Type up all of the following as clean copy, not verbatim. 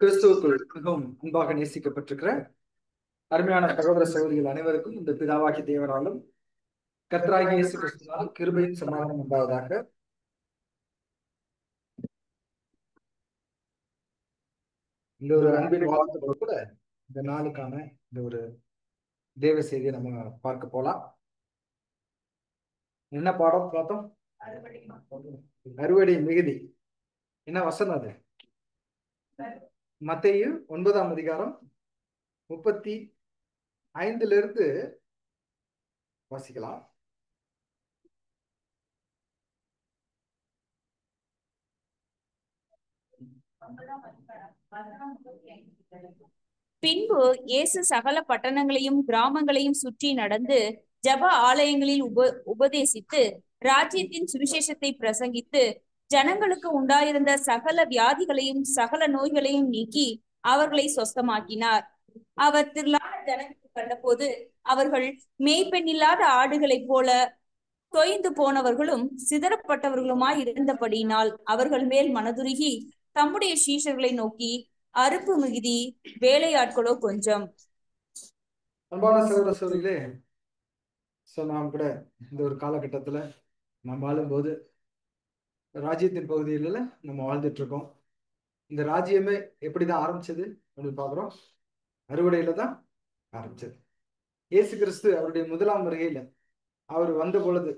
கிறிஸ்துவுக்குள் மிகவும் அன்பாக நேசிக்கப்பட்டிருக்கிற அருமையான சகோதர சகோதரிகள் அனைவருக்கும் இந்த பிதாவாகி தேவனாலும் கர்த்தராகிய இயேசு கிறிஸ்துவினாலும் கிருபையும் சமாதானம் உண்டாவதாக. இந்த ஒரு அன்பின் வாழ்த்துக்களோடு கூட இந்த நாளுக்கான இந்த ஒரு தேவ செய்தியை நம்ம பார்க்க போலாம். என்ன பாடம் பார்த்தோம்? அறுவடை மிகுதி. என்ன வசனம் அது? மத்தேயு 9ஆம் அதிகாரம் 35 வாசிக்கலாம். பின்பு இயேசு சகல பட்டணங்களையும் கிராமங்களையும் சுற்றி நடந்து ஜெப ஆலயங்களில் உபதேசித்து ராஜ்யத்தின் சுவிசேஷத்தை பிரசங்கித்து ஜனங்களுக்கு உண்டாயிருந்த சகல வியாதிகளையும் சகல நோய்களையும் நீக்கி அவர்களை சொஸ்தமாக்கினார். அவர் திரளான ஜனங்களை கண்டபோது அவர்கள் மேய்ப்பெண் இல்லாத ஆடுகளைப் போல தொய்ந்து போனவர்களும் சிதறப்பட்டவர்களுமாய் இருந்தபடியினால் அவர்கள் மேல் மனதுருகி தம்முடைய சீஷர்களை நோக்கி, அறுப்பு மிகுதி, வேலையாட்களோ கொஞ்சம். அன்பான சகோதர சகோதரிகளே, நாம் கூட இந்த ஒரு காலகட்டத்துல நம்ம வாழும்போது ராஜ்யத்தின் பகுதியில நம்ம வாழ்ந்துட்டு இருக்கோம். இந்த ராஜ்யமே எப்படிதான் ஆரம்பிச்சது அப்படின்னு பாக்குறோம். அறுவடையில தான் ஆரம்பிச்சது. இயேசு கிறிஸ்து அவருடைய முதலாம் வருகையில அவர் வந்த பொழுது,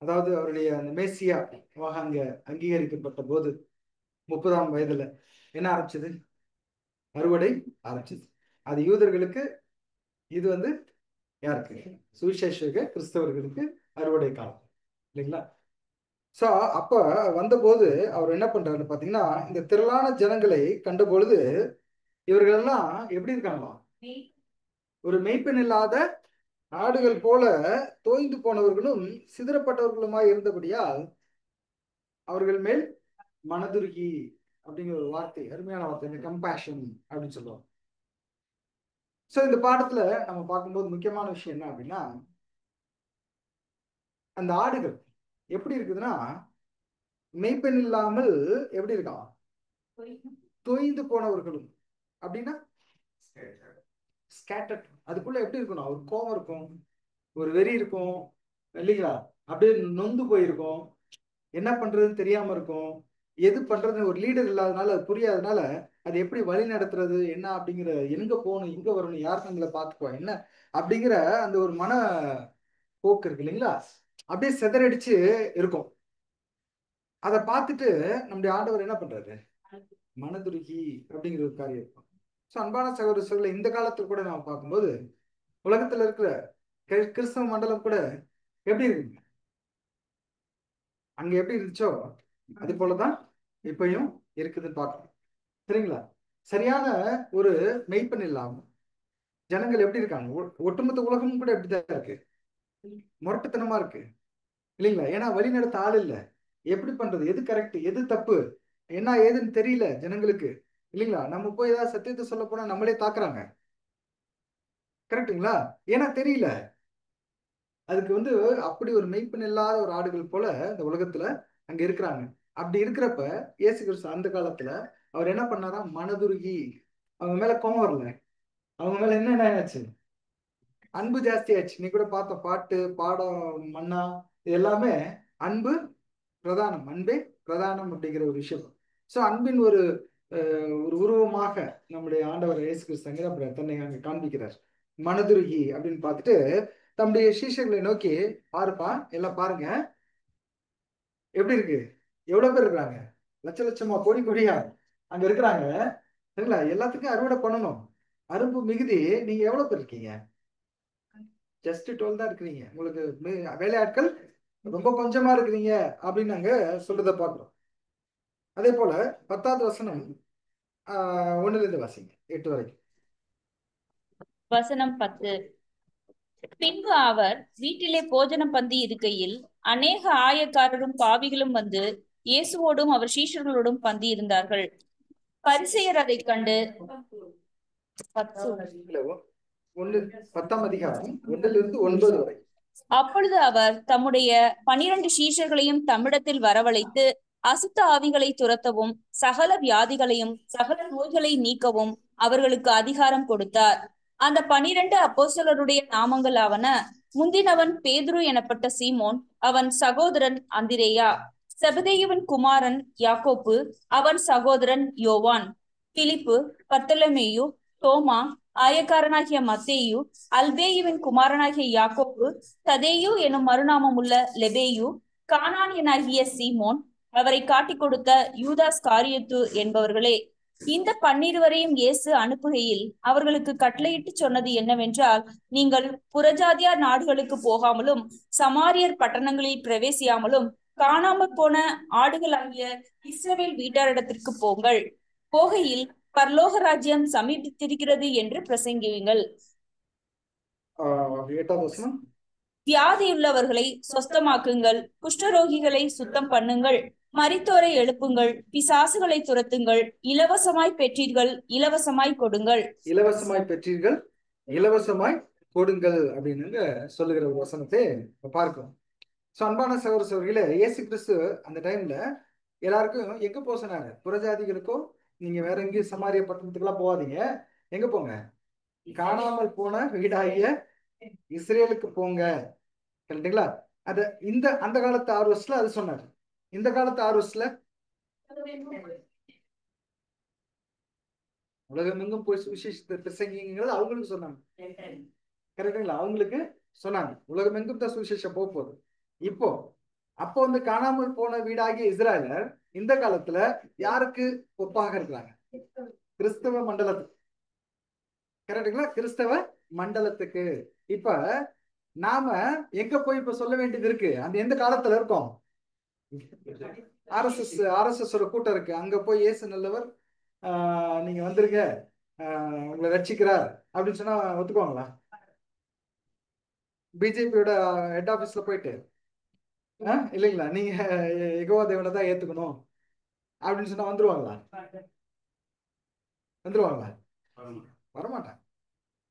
அதாவது அவருடைய அந்த மேசியா அங்க அங்கீகரிக்கப்பட்ட போது 30ஆம் வயதுல என்ன ஆரம்பிச்சது? அறுவடை ஆரம்பிச்சது. அது யூதர்களுக்கு, இது யாருக்கு? சுவிசேஷக கிறிஸ்தவர்களுக்கு அறுவடை காலம் இல்லைங்களா? சோ அப்ப வந்தபோது அவர் என்ன பண்றாருன்னு பாத்தீங்கன்னா, இந்த திரளான ஜனங்களை கண்ட பொழுது இவர்கள் எல்லாம் எப்படி இருக்காங்களாம்? ஒரு மெய்ப்பெண் இல்லாத ஆடுகள் போல தோய்ந்து போனவர்களும் சிதறப்பட்டவர்களுமாய் இருந்தபடியால் அவர்கள் மேல் மனதுருகி அப்படிங்கிற ஒரு வார்த்தை, அருமையான வார்த்தை, இந்த கம்பேஷன் அப்படின்னு சொல்லுவாங்க. சோ இந்த பாடத்துல நம்ம பார்க்கும்போது முக்கியமான விஷயம் என்ன அப்படின்னா, அந்த ஆடுகள் எப்படி இருக்குதுன்னா, மெய்ப்பெண் இல்லாமல் எப்படி இருக்கான்? தொய்ந்து போனவர்களும். அப்படின்னா ஸ்கேட்டர்ட். அதுக்குள்ள எப்படி இருக்கணும்? ஒரு கோபம் இருக்கும், ஒரு வெறி இருக்கும் இல்லைங்களா? அப்படியே நொந்து போயிருக்கும், என்ன பண்றதுன்னு தெரியாம இருக்கும், எது பண்றதுன்னு ஒரு லீடர் இல்லாதனால, அது புரியாதனால அது எப்படி வழி நடத்துறது என்ன அப்படிங்கிற, எங்க போகணும் இங்க வரணும் யார் நம்மளை பார்த்துக்கோ என்ன அப்படிங்கிற அந்த ஒரு மன போக்கு இருக்கு இல்லைங்களா? அப்படியே சிதறடிச்சு இருக்கும். அதை பார்த்துட்டு நம்முடைய ஆண்டவர் என்ன பண்றாரு? மனதுருகி அப்படிங்கிற ஒரு காரியம் இருக்கும். ஸோ அன்பான சகோதரர்களை இந்த காலத்துல கூட நாம பார்க்கும்போது உலகத்துல இருக்கிற கிறிஸ்தவ மண்டலம் கூட எப்படி இருக்குங்க? அங்க எப்படி இருந்துச்சோ அது போலதான் இப்பயும் இருக்குதுன்னு பார்க்கணும். சரிங்களா? சரியான ஒரு மெய்ப்பெண் இல்லாம ஜனங்கள் எப்படி இருக்காங்க? ஒட்டுமொத்த உலகமும் கூட எப்படிதான் இருக்கு? முரட்டுத்தனமா இருக்கு இல்லைங்களா? ஏன்னா வழி நடத்த ஆள் இல்லை. எப்படி பண்றது, எது கரெக்ட் எது தப்பு என்ன ஏதுன்னு தெரியல ஜனங்களுக்கு இல்லைங்களா? நம்ம போய் ஏதாவது சத்தியத்தை சொல்ல போனா நம்மளே தாக்குறாங்க. கரெக்டுங்களா? ஏன்னா தெரியல. அதுக்கு அப்படி ஒரு மெய்ப்பெண் இல்லாத ஒரு ஆடுகள் போல இந்த உலகத்துல அங்க இருக்கிறாங்க. அப்படி இருக்கிறப்ப இயேசு கிறிஸ்து அந்த காலத்துல அவர் என்ன பண்ணாரா? மனதுருகி. அவங்க மேல கோபம் வரல, அவங்க மேல என்ன ஆச்சு? அன்பு ஜாஸ்தி ஆச்சு. நீ கூட பார்த்த பாட்டு பாடம் மன்னா இது எல்லாமே அன்பு பிரதானம், அன்பே பிரதானம் அப்படிங்கிற ஒரு விஷயம். சோ அன்பின் ஒரு உருவமாக நம்முடைய ஆண்டவர் இயேசு கிறிஸ்து தன்னை அங்க காண்பிக்கிறார். மனதுருகி அப்படின்னு பார்த்துட்டு தம்முடைய சீஷர்களை நோக்கி, பாருப்பா எல்லாம் பாருங்க எப்படி இருக்கு, எவ்வளவு பேர் இருக்கிறாங்க, லட்ச லட்சமா கோடி கோடியா அங்க இருக்கிறாங்க சரிங்களா? எல்லாத்துக்கும் அறுவடை பண்ணணும், அரும்பு மிகுதி. நீங்க எவ்வளவு பேர் இருக்கீங்க? ஜஸ்ட் 12 தான் இருக்கிறீங்க, உங்களுக்கு வேலையாட்கள் ரொம்ப கொஞ்சமா இருக்கிறீங்க அப்படின்னு நாங்க சொல்றத பாக்குறோம். அதே போல 10வது வசனம் 1 வாசிங்க 8 வரைக்கும். வசனம் 10. பின்பு அவர் வீட்டிலே போஜன பந்தி இருக்கையில் அநேக ஆயக்காரரும் பாவிகளும் வந்து இயேசுவோடும் அவர் சீஷர்களோடும் பந்தி இருந்தார்கள். பரிசேயர் அதை கண்டு 10ஆம் அதிகாரம் 1 வரை. அப்பொழுது அவர் தம்முடைய 12 சீஷர்களையும் தம்மிடத்தில் வரவழைத்து அசுத்த ஆவிகளை துரத்தவும் சகல வியாதிகளையும் சகல நோய்களை நீக்கவும் அவர்களுக்கு அதிகாரம் கொடுத்தார். அந்த 12 அப்போஸ்தலருடைய நாமங்கள் ஆவன: முந்தினவன் பேதுரு எனப்பட்ட சீமோன், அவன் சகோதரன் அந்திரேயா, செபதேயுவின் குமாரன் யாக்கோப்பு, அவன் சகோதரன் யோவான், பிலிப்பு, பர்த்தலமேயு, தோமா, ஆயக்காரனாகிய மத்தேயு, அல்பேயுவின் குமாரனாகிய யாக்கோப்பு, ததேயு எனும் மறுநாமமுள்ள லெபேயு, கானானியனாகிய சீமோன், அவரை காட்டிக் கொடுத்த யூதாஸ் காரியத்து என்பவர்களே. இந்த 12 இயேசு அனுப்புகையில் அவர்களுக்கு கட்டளையிட்டு சொன்னது என்னவென்றால், நீங்கள் புறஜாதியார் நாடுகளுக்கு போகாமலும் சமாரியர் பட்டணங்களில் பிரவேசியாமலும் காணாமற் போன ஆடுகளாகிய இஸ்ரவேல் வீட்டாரிடத்திற்கு போங்கள். போகையில் பரலோக ராஜ்யம் சமீபித்திருக்கிறது என்று பிரசங்கியுங்கள். 8வது வசனம். வியாதியுள்ளவர்களை சொஸ்தமாக்குங்கள், குஷ்டரோகிகளை சுத்தம் பண்ணுங்கள், மரித்தோரை எழுப்புங்கள், பிசாசுகளை துரத்துங்கள், இலவசமாய் பெற்றீர்கள், இலவசமாய் கொடுங்கள். இலவசமாய் பெற்றீர்கள், இலவசமாய் கொடுங்கள் அப்படின்னு சொல்லுகிற ஒரு வசனத்தை பார்க்கிறோம். ஸோ அன்பான சகோதர சகோதரிகளே, இயேசு கிறிஸ்து அந்த டைம்ல எல்லாருக்கும் எங்க போக சொன்னாங்க? புறஜாதிகளுக்கோ, நீங்க வேற எங்கேயும் சமாரிய பட்டணத்துக்கெல்லாம் போகாதீங்க, எங்க போங்க? காணாமல் போன வீடாகிய இஸ்ரேலுக்கு போங்க. கரெக்டுங்களா? அது அந்த காலத்து ஆர்வஸ்ல அது சொன்னார். இந்த காலத்து ஆர்வஸ்ல உலகமெங்கும் போய் சுவிசேஷத்தை பிரசங்கிங்கிறது அவங்களுக்கு சொன்னாங்க. கரெக்டுங்களா? அவங்களுக்கு சொன்னாங்க உலகமெங்கும் தான் சுவிசேஷம் போக போகுது. அப்போ காணாமல் போன வீடாகிய இஸ்ராயலர் இந்த காலத்துல யாருக்கு ஒப்பாக இருக்கிறாங்க? கிறிஸ்தவ மண்டலத்துக்கு. கரெக்டுங்களா? கிறிஸ்தவ மண்டலத்துக்கு. இப்ப நாம எங்க போய் இப்ப சொல்ல வேண்டியது இருக்கு? அந்த எந்த காலத்துல இருக்கோம்? RSS கூட்டம் இருக்கு. அங்க போய் இயேசு நல்லவர், நீங்க வந்துருங்க, உங்களை ரட்சிக்கிறார் அப்படின்னு சொன்னா ஒத்துக்குவாங்களா? பிஜேபியோட ஹெட் ஆபீஸ்ல போயிட்டு இல்லைங்களா, நீங்க யெகோவா தேவனை தான் ஏத்துக்கணும் அப்படின்னு சொன்னா வந்துருவாங்களா? வரமாட்டாங்க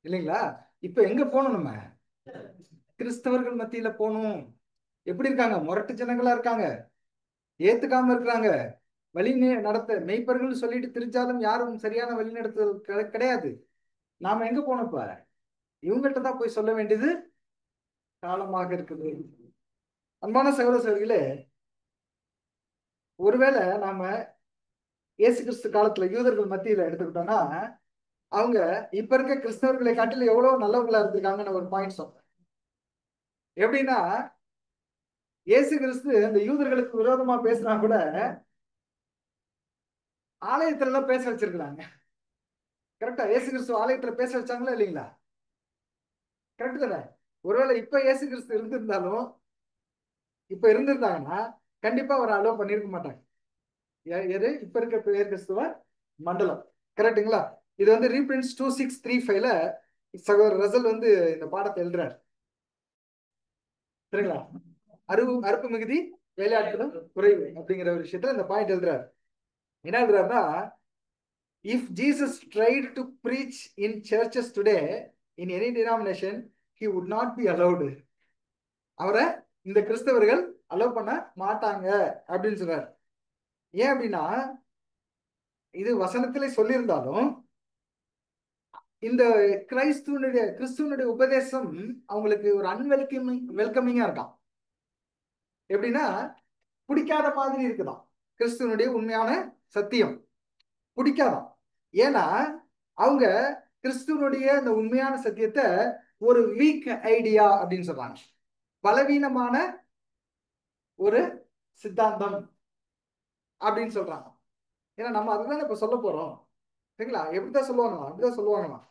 இல்லைங்களா? இப்ப எங்க போகணும்? நம்ம கிறிஸ்தவர்கள் மத்தியில போகணும். எப்படி இருக்காங்க? முரட்டு ஜனங்களா இருக்காங்க, ஏத்துக்காம இருக்கிறாங்க, வழி நடத்த மெய்ப்பர்கள் சொல்லிட்டு திரிச்சாலும் யாரும் சரியான வழி நடத்துதல் கிடையாது. நாம எங்க போனப்ப இவங்கள்ட்ட தான் போய் சொல்ல வேண்டியது காலமாக இருக்குது. அன்பான சகோதர சகோதரிகளே, ஒருவேளை நாம இயேசு கிறிஸ்து காலத்துல யூதர்கள் மத்தியில எடுத்துக்கிட்டோம்னா, அவங்க இப்ப இருக்க கிறிஸ்தவர்களை காட்டில எவ்வளவு நல்லவங்களா இருந்திருக்காங்கன்னு ஒரு பாயிண்ட் சொல்றேன். எப்படின்னா, இயேசு கிறிஸ்து அந்த யூதர்களுக்கு விரோதமா பேசினா கூட ஆலயத்துல எல்லாம் பேச வச்சிருக்கிறாங்க. கரெக்டா? இயேசு கிறிஸ்து ஆலயத்துல பேச வச்சாங்களா இல்லைங்களா? கரெக்ட் தானே? ஒருவேளை இப்ப இயேசு கிறிஸ்து இருந்திருந்தாங்கன்னா கண்டிப்பா அவர் அலோவ் பண்ணிருக்க மாட்டாங்க. இப்ப இருக்க பேர் கிறிஸ்துவ மண்டலம். கரெக்டுங்களா? இது ரீபிரிண்ட்ஸ் 2635ல சகோதரர் ரசல் இந்த பாடத்தை எழுதுறாரு. சரிங்களா? அறுப்பு மிகுதி வேலையாட்களும் குறைவு அப்படிங்கிற ஒரு விஷயத்துல இந்த பாயிண்ட் எழுதுறாரு. என்ன எழுதுறாருன்னா, if Jesus tried to preach in churches today in any denomination, he would not be allowed. அவரை இந்த கிறிஸ்தவர்கள் அலோவ் பண்ண மாட்டாங்க அப்படின்னு சொல்றாரு. ஏன் அப்படின்னா, இது வசனத்திலே சொல்லியிருந்தாலும் இந்த கிறிஸ்துவனுடைய உபதேசம் அவங்களுக்கு ஒரு வெல்கமிங்கா இருக்கான். எப்படின்னா, பிடிக்காத மாதிரி இருக்குதான். கிறிஸ்துவனுடைய உண்மையான சத்தியம் பிடிக்காதான். ஏன்னா அவங்க கிறிஸ்துவனுடைய அந்த உண்மையான சத்தியத்தை ஒரு வீக் ஐடியா அப்படின்னு சொல்றாங்க, பலவீனமான ஒரு சித்தாந்தம் அப்படின்னு சொல்றாங்க. ஏன்னா நம்ம அதுதான் இப்ப சொல்ல போறோம். சரிங்களா? எப்படிதான் சொல்லுவாங்களாம், அப்படிதான் சொல்லுவாங்களாம்.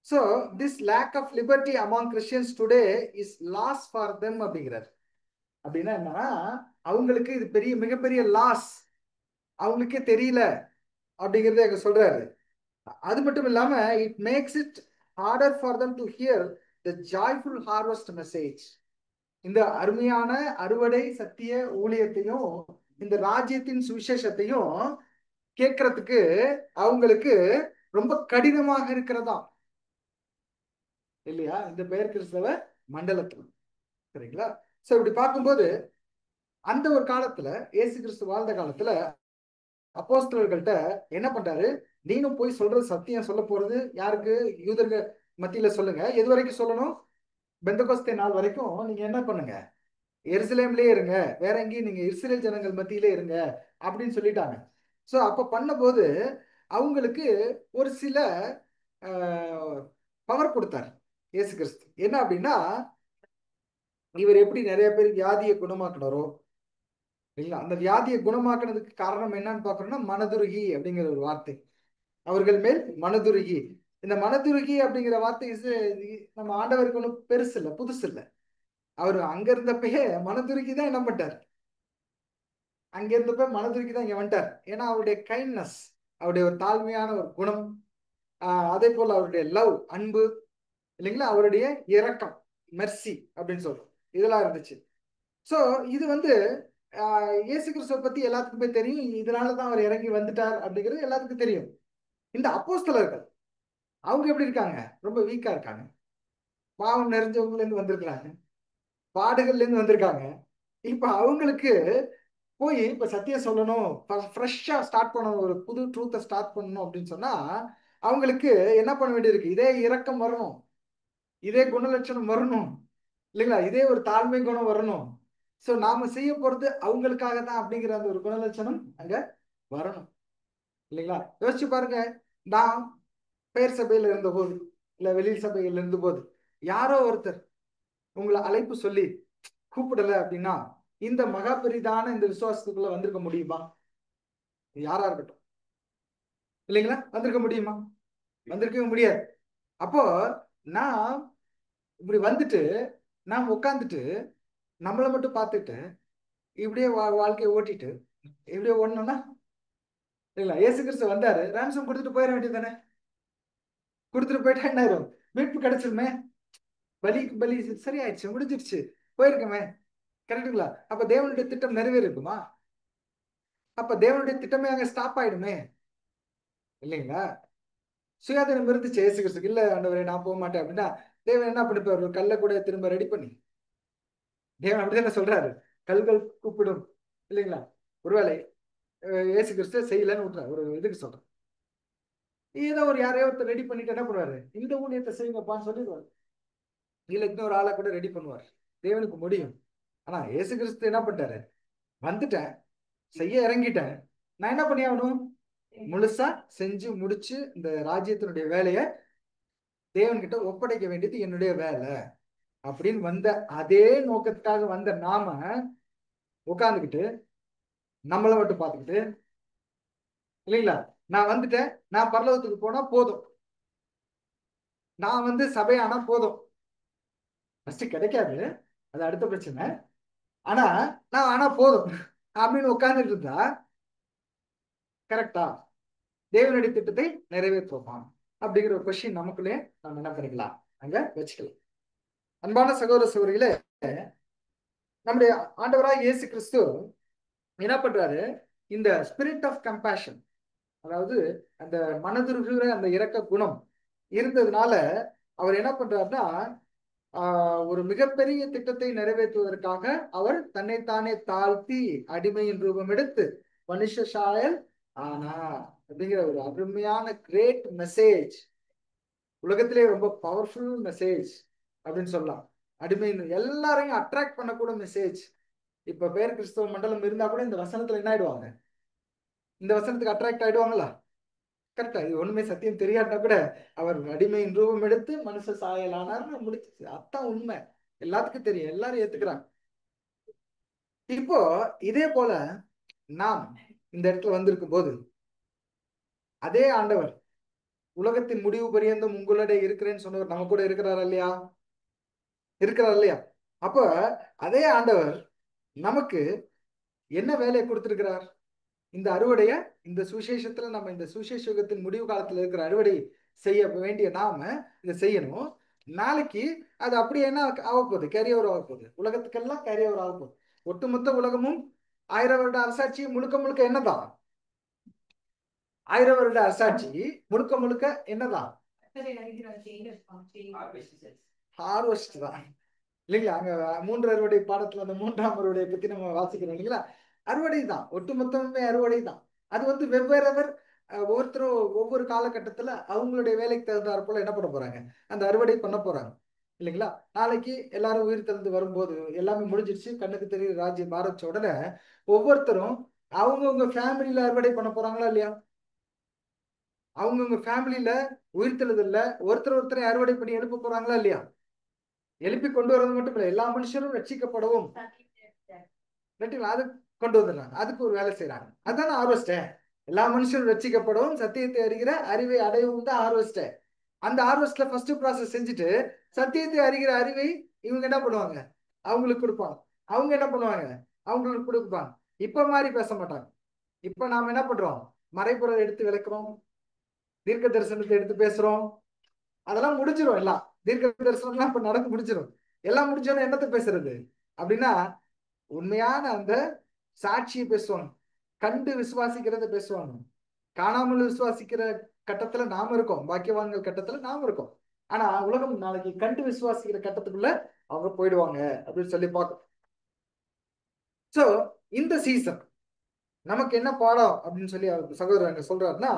So this lack of liberty among Christians today is loss for them அப்படிங்கிறார். அப்படின்னா என்னன்னா, அவங்களுக்கு இது மிகப்பெரிய லாஸ், அவங்களுக்கே தெரியல அப்படிங்கறத எங்க சொல்றாரு. அது மட்டும் இல்லாம it makes it harder for them to hear the joyful harvest message. இந்த அருமையான அறுவடை சத்திய ஊழியத்தையும் இந்த ராஜ்யத்தின் சுவிசேஷத்தையும் கேட்கறதுக்கு அவங்களுக்கு ரொம்ப கடினமாக இருக்கிறதா இல்லையா? இந்த பெயர் கிறிஸ்தவ மண்டலத்தில். சரிங்களா? சோ இப்படி பார்க்கும்போது அந்த ஒரு காலத்துல இயேசு கிறிஸ்து வாழ்ந்த காலத்துல அப்போஸ்தலர்கள்ட்ட என்ன பண்றாரு, நீனும் போய் சொல்றது சத்தியம் சொல்ல போறது யாருக்கு? யூதர்கள் மத்தியில சொல்லுங்க. எது வரைக்கும் சொல்லணும்? பெந்தகோஸ்தே நாள் வரைக்கும் நீங்க என்ன பண்ணுங்க, எருசலேம்லயே இருங்க, வேற எங்கேயும் நீங்க இஸ்ரேல் ஜனங்கள் மத்தியிலே இருங்க அப்படின்னு சொல்லிட்டாங்க. சோ அப்ப பண்ணும்போது அவங்களுக்கு ஒரு சில பவர் கொடுத்தார் இயேசு கிறிஸ்து. என்ன அப்படின்னா, இவர் எப்படி நிறைய பேர் வியாதியை குணமாக்குனாரோ இல்லைங்களா, அந்த வியாதியை குணமாக்குனதுக்கு காரணம் என்னன்னு பாக்குறோம்னா மனதுருகி அப்படிங்கிற ஒரு வார்த்தை. அவர்கள் மேல் மனதுருகி. இந்த மனதுருகி அப்படிங்கிற வார்த்தை நம்ம ஆண்டவருக்கு ஒன்றும் பெருசு இல்லை, புதுசு இல்லை. அவர் அங்க இருந்தப்பயே மனதுருகி தான் என்ன பண்ணிட்டார், அங்க இருந்தப்ப மனதுருகி தான் இங்க வந்துட்டார். ஏன்னா அவருடைய கைண்ட்னஸ், அவருடைய ஒரு தாழ்மையான ஒரு குணம், அதே போல அவருடைய லவ், அன்பு இல்லைங்களா, அவருடைய இரக்கம், மெர்சி அப்படின்னு சொல்றோம், இதெல்லாம் இருந்துச்சு. சோ இது வந்து இயேசு கிறிஸ்துவை பத்தி எல்லாத்துக்குமே தெரியும். இதனாலதான் அவர் இறங்கி வந்துட்டார் அப்படிங்கிறது எல்லாத்துக்கும் தெரியும். இந்த அப்போஸ்தலர்கள் அவங்க எப்படி இருக்காங்க? ரொம்ப வீக்கா இருக்காங்க. பாவம் நிறைஞ்சவங்கல இருந்து வந்திருக்கிறாங்க, பாடுகள்ல இருந்து வந்திருக்காங்க. இப்ப அவங்களுக்கு போய் இப்ப சத்தியம் சொல்லணும், ஃப்ரெஷ்ஷா ஸ்டார்ட் பண்ணணும், ஒரு புது ட்ரூத்தை ஸ்டார்ட் பண்ணணும் அப்படின்னு சொன்னா அவங்களுக்கு என்ன பண்ண வேண்டியிருக்கு? இதே இரக்கம் வரணும், இதே குணலட்சணம் வரணும் இல்லைங்களா, இதே ஒரு தாழ்மை குணம் வரணும். சோ நாம செய்ய போறது அவங்களுக்காக தான் அப்படிங்கிற அந்த ஒரு குணலட்சணம் அங்க வரணும் இல்லைங்களா. யோசிச்சு பாருங்க, நான் பெயர் சபையில இருந்த போது இல்ல வெளி சபையில இருந்த போது யாரோ ஒருத்தர் உங்களை அழைப்பு சொல்லி கூப்பிடல அப்படின்னா இந்த மகா பெரிதான இந்த விசுவாசத்துக்குள்ள வந்திருக்க முடியுமா? யாரா இருக்கட்டும் இல்லைங்களா, வந்திருக்க முடியுமா? வந்திருக்கவே முடியாது. அப்போ நான் இப்படி வந்துட்டு நாம் உட்காந்துட்டு நம்மளை மட்டும் பார்த்துட்டு இப்படியே வாழ்க்கையை ஓட்டிட்டு இப்படியே ஓடணும்னா இல்லைங்களா. இயேசு கிறிஸ்து வந்தாரு, ரான்சம் கொடுத்துட்டு போயிட வேண்டியது தானே. கொடுத்துட்டு போயிட்டா என்ன ஆயிரும்? மீட்பு கிடைச்சிருமே, பலிக்கு பலி சரியாயிடுச்சு, முடிஞ்சிருச்சு, போயிருக்கமே. கரெக்டுங்களா? அப்ப தேவனுடைய திட்டம் நிறைவேறிருக்குமா? அப்ப தேவனுடைய திட்டமே அங்க ஸ்டாப் ஆயிடுமே இல்லைங்களா. சுயாதீனம் இருந்துச்சு இயேசு கிறிஸ்துக்கு. இல்ல ஆண்டவரே நான் போக மாட்டேன் அப்படின்னா தேவன் என்ன பண்ணிப்பாரு? ஒரு கல்லை கூட திரும்ப ரெடி பண்ணி, தேவன் அப்படிதானே சொல்றாரு, கல்கள் கூப்பிடும் இல்லைங்களா. ஒருவேளை இயேசு கிறிஸ்து செய்யலன்னு விட்டுறாரு, ஒரு இதுக்கு சொல்றேன். ஏதோ ஒரு யாரையோ ஒருத்தர் ரெடி பண்ணிட்டு என்ன பண்ணுவாரு? இந்த ஊழியத்தை செய்யுங்கப்பான்னு சொல்லிடுவாரு. இல்ல இன்னொரு ஆளை கூட ரெடி பண்ணுவார். தேவனுக்கு முடியும். ஆனா இயேசு கிறிஸ்து என்ன பண்ணிட்டாரு? வந்துட்டேன், செய்ய இறங்கிட்டேன், நான் என்ன பண்ணி ஆகணும்? முழுசா செஞ்சு முடிச்சு இந்த ராஜ்யத்தினுடைய வேலையை தேவன்கிட்ட ஒப்படைக்க வேண்டியது என்னுடைய வேலை அப்படின்னு வந்த அதே நோக்கத்துக்காக வந்த நாம உட்கார்ந்துக்கிட்டு நம்மளை மட்டும் பார்த்துக்கிட்டு இல்லைங்களா, நான் வந்துட்டேன், நான் பரலோகத்துக்கு போனா போதும், நான் வந்து சபையானா போதும், ஃபர்ஸ்ட் கிடைக்காது, அது அடுத்த பிரச்சனை. ஆனா நான் ஆனா போதும் அப்படின்னு உட்கார்ந்துட்டு இருந்தா கரெக்டா? தேவனுடைய திட்டத்தை நிறைவேற்றுவான் அப்படிங்கிற ஒரு கொஸ்டின் நமக்குள்ளே நம்ம என்ன பண்ணிக்கலாம், அங்க வச்சுக்கலாம். அன்பான சகோதர சகோதரிகளே, நம்முடைய ஆண்டவராக இயேசு கிறிஸ்து என்ன பண்றாரு? இந்த ஸ்பிரிட் ஆஃப் கம்பேஷன், அதாவது அந்த மனதுருகிற அந்த இரக்க குணம் இருந்ததுனால அவர் என்ன பண்றாருன்னா ஒரு மிகப்பெரிய திட்டத்தை நிறைவேற்றுவதற்காக அவர் தன்னைத்தானே தாழ்த்தி அடிமையின் ரூபம் எடுத்து மனுஷ சாயல் ஆனா அப்படிங்கிற ஒரு அருமையான கிரேட் மெசேஜ், உலகத்திலே ரொம்ப பவர்ஃபுல் மெசேஜ் அப்படின்னு சொல்லலாம். அடிமையின் எல்லாரையும் அட்ராக்ட் பண்ணக்கூட மெசேஜ். இப்ப பேர் கிறிஸ்தவ மண்டலம் இருந்தா கூட இந்த வசனத்துல என்ன ஆயிடுவாங்க? இந்த வசனத்துக்கு அட்ராக்ட் ஆயிடுவாங்களா? கரெக்டா? இது ஒண்ணுமே சத்தியம் தெரியாட்டா கூட அவர் அடிமையின் ரூபம் எடுத்து மனுஷ சாயலானார்னு முடிச்சு, அதான் உண்மை, எல்லாத்துக்கும் தெரியும், எல்லாரும் ஏத்துக்கிறாங்க. இப்போ இதே போல நாம் இந்த இடத்துல வந்திருக்கும் போது அதே ஆண்டவர் உலகத்தின் முடிவு பரியந்தம் உங்களுடைய இருக்கிறேன்னு சொன்னவர் நம்ம கூட இருக்கிறாரா இல்லையா? இருக்கிறார் இல்லையா? அப்ப அதே ஆண்டவர் நமக்கு என்ன வேலையை கொடுத்திருக்கிறார்? இந்த அறுவடைய, இந்த சுசேஷத்துல நம்ம இந்த சுசேஷத்தின் முடிவு காலத்துல இருக்கிற அறுவடை செய்ய வேண்டிய நாம இதை செய்யணும். நாளைக்கு அது அப்படியே என்ன ஆக போகுது? கேரி ஓவர் ஆக போகுது, உலகத்துக்கெல்லாம் கேரி ஓவர் ஆக போகுது. ஒட்டுமொத்த உலகமும் 1000 வருட அரசாட்சி முழுக்க முழுக்க என்னதான்? 1000 வருட அரசாட்சி முழுக்க முழுக்க என்னதான்? ஹார்வெஸ்ட் தான். இல்லைங்களா? அங்க 3 அறுவடை பாடத்துல அந்த 3ஆம் அறுவடையை பத்தி நம்ம வாசிக்கிறோம் இல்லைங்களா? அறுவடை தான், ஒட்டுமொத்தமே அறுவடை தான். அது வந்து வெவ்வேறவர் ஒவ்வொருத்தரும் ஒவ்வொரு காலகட்டத்துல அவங்களுடைய வேலைக்கு தகுந்தாற் போல என்ன பண்ண போறாங்க, அந்த அறுவடை பண்ண போறாங்க இல்லைங்களா? நாளைக்கு எல்லாரும் உயிர் தெழுந்து வரும்போது எல்லாமே முடிஞ்சிருச்சு, கண்ணுக்கு தெரியுற ராஜ்யம் ஆரம்பிச்ச உடனே ஒவ்வொருத்தரும் அவங்கவுங்க ஃபேமிலியில அறுவடை பண்ண போறாங்களா இல்லையா? அவங்கவுங்க ஃபேமிலியில உயிர்த்தெழுதல்ல ஒருத்தர் ஒருத்தரை அறுவடை பண்ணி எழுப்ப போறாங்களா இல்லையா? எழுப்பி கொண்டு வர்றது மட்டும் இல்ல, எல்லா மனுஷரும் ரட்சிக்கப்படவும் ரைட்டுங்களா, அது கொண்டு வந்துடுறாங்க. அதுக்கு ஒரு வேலை செய்யறாங்க. அதான ஹார்வெஸ்ட். எல்லா மனுஷரும் ரட்சிக்கப்படவும் சத்தியத்தை அறிகிற அறிவை அடையவும் தான் ஹார்வெஸ்ட். அந்த ஹார்வெஸ்ட்ல ஃபர்ஸ்ட் ப்ராசஸ் செஞ்சுட்டு சத்தியத்தை அறிகிற அறிவை இவங்க என்ன பண்ணுவாங்க, அவங்களுக்கு கொடுப்பாங்க. அவங்க என்ன பண்ணுவாங்க, அவங்களுக்கு கொடுப்பாங்க. இப்ப மாதிரி பேச மாட்டாங்க. இப்ப நாம என்ன பண்றோம், மறைபொருள் எடுத்து விளக்குறோம், தீர்க்க தரிசனத்தை எடுத்து பேசுறோம். அதெல்லாம் முடிஞ்சிடும். எல்லாம் தீர்க்க தரிசனம்லாம் இப்ப நடந்து முடிஞ்சிடும். எல்லாம் முடிஞ்சோன்னு என்னத்தை பேசுறது அப்படின்னா, உண்மையான அந்த சாட்சியை பேசுவாங்க, கண்டு விசுவாசிக்கிறத பேசுவாங்க. காணாமல் விசுவாசிக்கிற கட்டத்துல நாம இருக்கோம், பாக்கியவான்கள் கட்டத்துல நாம இருக்கோம். ஆனா உலகம் நாளைக்கு கண்டு விசுவாசிக்கிற கட்டத்துக்குள்ள அவங்க போயிடுவாங்க அப்படின்னு சொல்லி பார்க்கும். சோ இந்த சீசன் நமக்கு என்ன பாடம் அப்படின்னு சொல்லி சகோதரர் அங்க சொல்றாருன்னா,